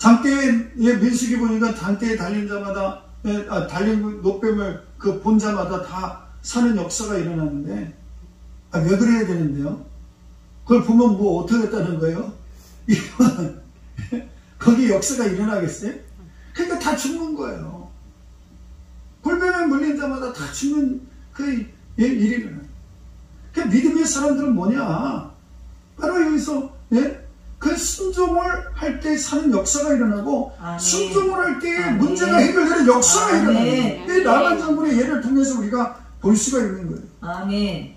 A: 당대에 민수기 보니까 당대에 달린 자마다 달린 노뱀을 그 본 자마다 다 사는 역사가 일어나는데 왜 그래야 되는데요? 그걸 보면 뭐 어떻게 했다는 거예요? 거기 역사가 일어나겠어요? 그러니까 다 죽는 거예요. 골뱀에 물린 자마다 다 죽는 그 일이 일어나요. 그 믿음의 사람들은 뭐냐? 바로 여기서 그 순종을 할 때 사는 역사가 일어나고
C: 아멘.
A: 순종을 할 때
C: 아멘.
A: 문제가 해결되는 역사가
C: 아멘.
A: 일어나요. 이 나만 장군의 예를 통해서 우리가 볼 수가 있는 거예요.
C: 아멘.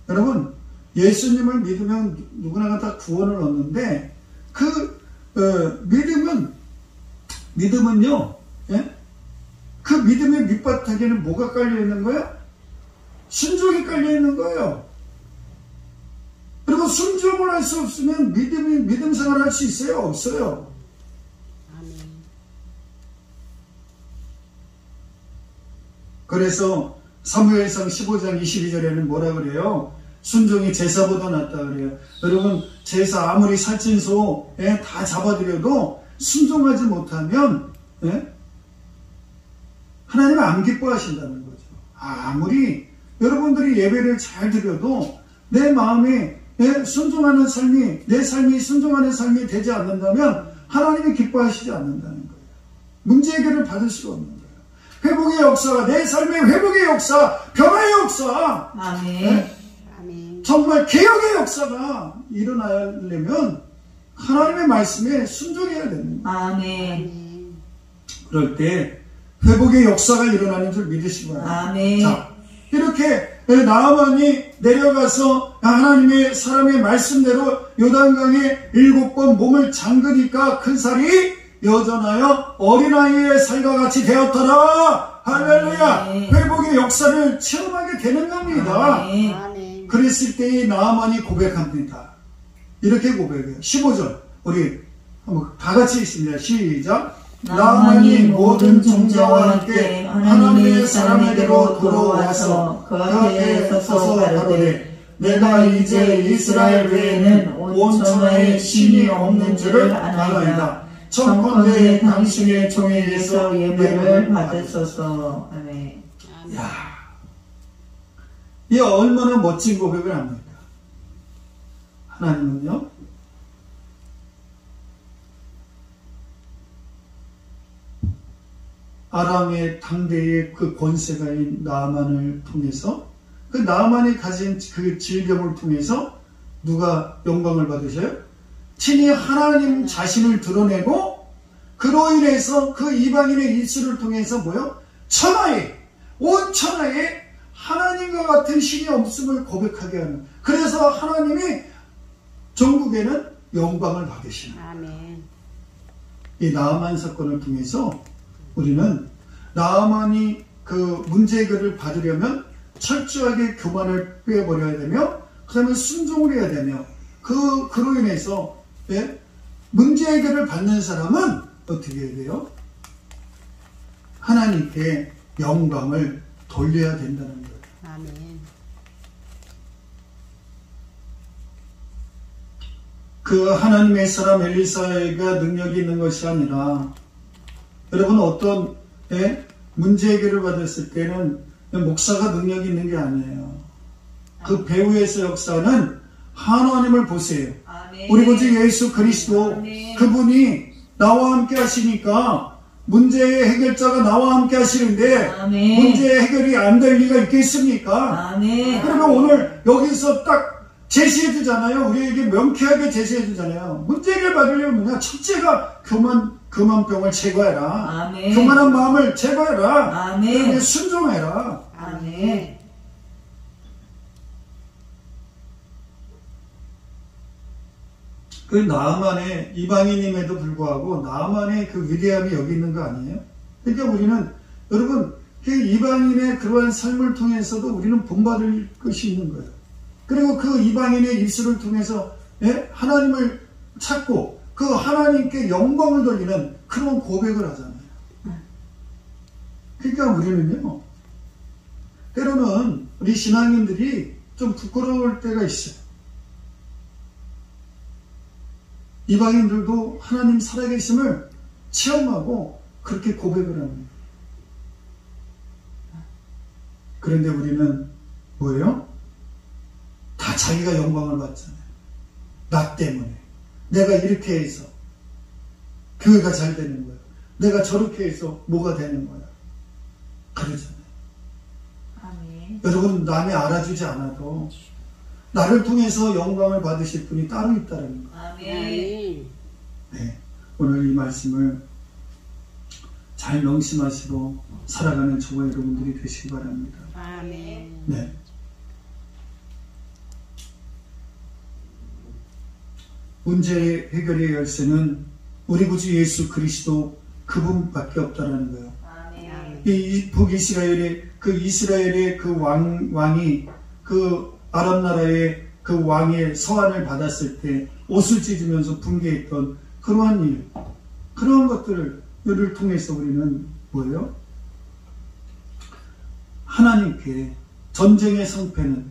A: 여러분, 예수님을 믿으면 누구나 다 구원을 얻는데 그 믿음은요, 그 믿음의 밑바탕에는 뭐가 깔려 있는 거예요? 순종이 깔려 있는 거예요. 그리고 순종을 할 수 없으면 믿음 생활 할 수 있어요? 없어요.
B: 아멘.
A: 그래서 사무엘상 15장 22절에는 뭐라 그래요? 순종이 제사보다 낫다 그래요. 여러분, 제사 아무리 살찐소 다 잡아들여도 순종하지 못하면 하나님은 안 기뻐하신다는 거죠. 아무리 여러분들이 예배를 잘 드려도 내 마음에 순종하는 삶이, 내 삶이 순종하는 삶이 되지 않는다면 하나님이 기뻐하시지 않는다는 거예요. 문제 해결을 받을 수가 없는 거예요. 회복의 역사가, 내 삶의 회복의 역사, 변화의 역사,
C: 아멘.
B: 아멘.
A: 정말 개혁의 역사가 일어나려면 하나님의 말씀에 순종해야 되는 거예요.
C: 아멘.
B: 아멘.
A: 그럴 때 회복의 역사가 일어나는 줄 믿으시기 바랍니다.
C: 아멘.
A: 자, 이렇게 나아만이 내려가서 하나님의 사람의 말씀대로 요단강에 7번 몸을 잠그니까 그 살이 여전하여 어린아이의 살과 같이 되었더라. 할렐루야.
C: 아멘.
A: 회복의 역사를 체험하게 되는 겁니다.
C: 아멘.
B: 아멘.
A: 그랬을 때의 나아만이 고백합니다. 이렇게 고백해요. 15절 우리 한번 다 같이 읽습니다. 시작. 나아만이 모든 종자와 함께 하나님의 사람에게로 돌아와서 그 앞에 서서 가로되 내가 이제 이스라엘 외에는 온 천하에 신이 없는 줄을 아나이다. 청컨대 당신의 종에게서 예배를 받으소서.
C: 아멘.
A: 야, 이 얼마나 멋진 고백을 합니까? 하나님은요, 아람의 당대의 그 권세가인 나아만을 통해서, 그 나아만이 가진 그 질병을 통해서 누가 영광을 받으셔요? 친히 하나님 자신을 드러내고, 그로 인해서 그 이방인의 입술을 통해서 뭐요? 천하에, 온 천하에 하나님과 같은 신이 없음을 고백하게 하는, 그래서 하나님이 전국에는 영광을 받으시는
B: 아멘.
A: 이 나아만 사건을 통해서 우리는 나아만이 그 문제 해결을 받으려면 철저하게 교만을 빼버려야 되며, 그 다음에 순종을 해야 되며, 그로 인해서 문제 해결을 받는 사람은 어떻게 해야 돼요? 하나님께 영광을 돌려야 된다는 거예요.
B: 아멘.
A: 그 하나님의 사람 엘리사가 능력이 있는 것이 아니라, 여러분 어떤 문제 해결을 받았을 때는 목사가 능력이 있는 게 아니에요. 그 배후에서 역사는 하나님을 보세요.
C: 아멘.
A: 우리 구주 예수 그리스도,
C: 아멘.
A: 그분이 나와 함께 하시니까 문제의 해결자가 나와 함께 하시는데
C: 아멘.
A: 문제 해결이 안 될 리가 있겠습니까?
C: 아멘.
A: 그러면 오늘 여기서 딱 제시해 주잖아요. 우리에게 명쾌하게 제시해 주잖아요. 문제 해결 받으려면 뭐냐? 첫째가 교만병을 제거해라.
C: 아멘.
A: 교만한 마음을 제거해라.
C: 아멘.
A: 그다음에 순종해라.
C: 아멘.
A: 그 나아만의 이방인임에도 불구하고 나아만의 그 위대함이 여기 있는 거 아니에요? 그러니까 우리는 여러분 그 이방인의 그러한 삶을 통해서도 우리는 본받을 것이 있는 거예요. 그리고 그 이방인의 입술을 통해서 하나님을 찾고 그 하나님께 영광을 돌리는 그런 고백을 하잖아요. 그러니까 우리는요, 때로는 우리 신앙인들이 좀 부끄러울 때가 있어요. 이방인들도 하나님 살아계심을 체험하고 그렇게 고백을 합니다. 그런데 우리는 뭐예요? 다 자기가 영광을 받잖아요. 나 때문에. 내가 이렇게 해서 교회가 잘 되는 거야. 내가 저렇게 해서 뭐가 되는 거야. 그러잖아요.
C: 아멘.
A: 여러분, 남이 알아주지 않아도 나를 통해서 영광을 받으실 분이 따로 있다는 거예요.
C: 아멘.
A: 네, 오늘 이 말씀을 잘 명심하시고 살아가는 저와 여러분들이 되시기 바랍니다.
B: 아멘.
A: 네. 문제 해결의 열쇠는 우리 구주 예수 그리스도 그분밖에 없다라는 거예요.
C: 아멘.
A: 이 이스라엘의 그 왕이 그 아람 나라의 그 왕의 서한을 받았을 때 옷을 찢으면서 분개했던 그러한 일, 그러한 것들을 통해서 우리는 뭐예요? 하나님께 전쟁의 성패는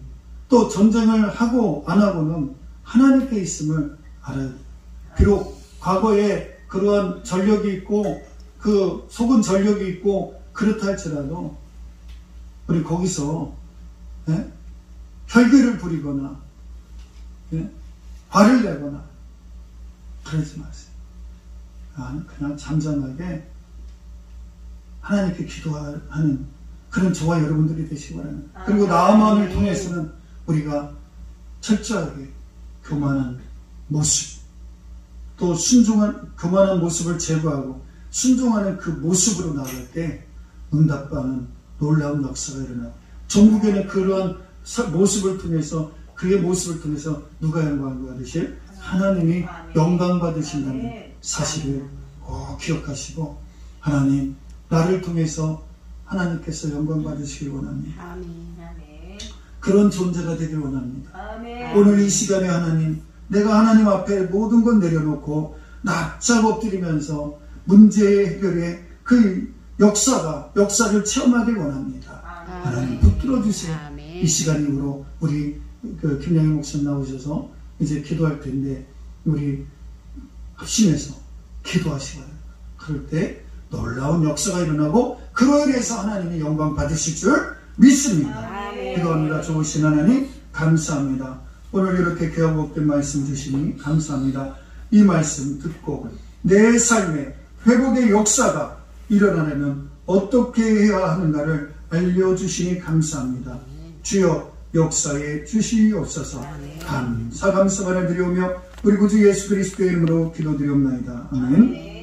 A: 또 전쟁을 하고 안 하고는 하나님께 있음을 알아야 돼요. 비록 과거에 그러한 전력이 있고 그 속은 전력이 있고 그렇다 할지라도 우리 거기서 혈기를 부리거나 화를 내거나 그러지 마세요. 그냥 잠잠하게 하나님께 기도하는 그런 저와 여러분들이 되시기 바랍니다. 그리고 나아만을 통해서는 우리가 철저하게 교만한 모습, 또 순종한 교만한 모습을 제거하고 순종하는 그 모습으로 나갈 때 응답받는 놀라운 역사가 일어나고, 전국에는 그러한 모습을 통해서, 그의 모습을 통해서 누가 영광을 받으실? 하나님이 영광 받으신다는 사실을 꼭 기억하시고, 하나님, 나를 통해서 하나님께서 영광 받으시길 원합니다.
B: 아멘.
A: 그런 존재가 되길 원합니다.
C: 아멘.
A: 오늘 이 시간에 하나님, 내가 하나님 앞에 모든 건 내려놓고 납작 엎드리면서 문제의 해결에 그 역사를 체험하길 원합니다. 하나님 붙들어 주세요. 이 시간 이후로 우리 김양희 목사님 나오셔서 이제 기도할 텐데 우리 합심해서 기도하시기 바랍니다. 그럴 때 놀라운 역사가 일어나고 그로 인해서 하나님이 영광 받으실 줄 믿습니다. 기도합니다. 좋으신 하나님 감사합니다. 오늘 이렇게 귀한 복된 말씀 주시니 감사합니다. 이 말씀 듣고 내 삶에 회복의 역사가 일어나려면 어떻게 해야 하는가를 알려주시니 감사합니다. 주여 역사에 주시옵소서. 감사를 드리오며 우리 구주 예수 그리스도의 이름으로 기도드리옵나이다. 아멘.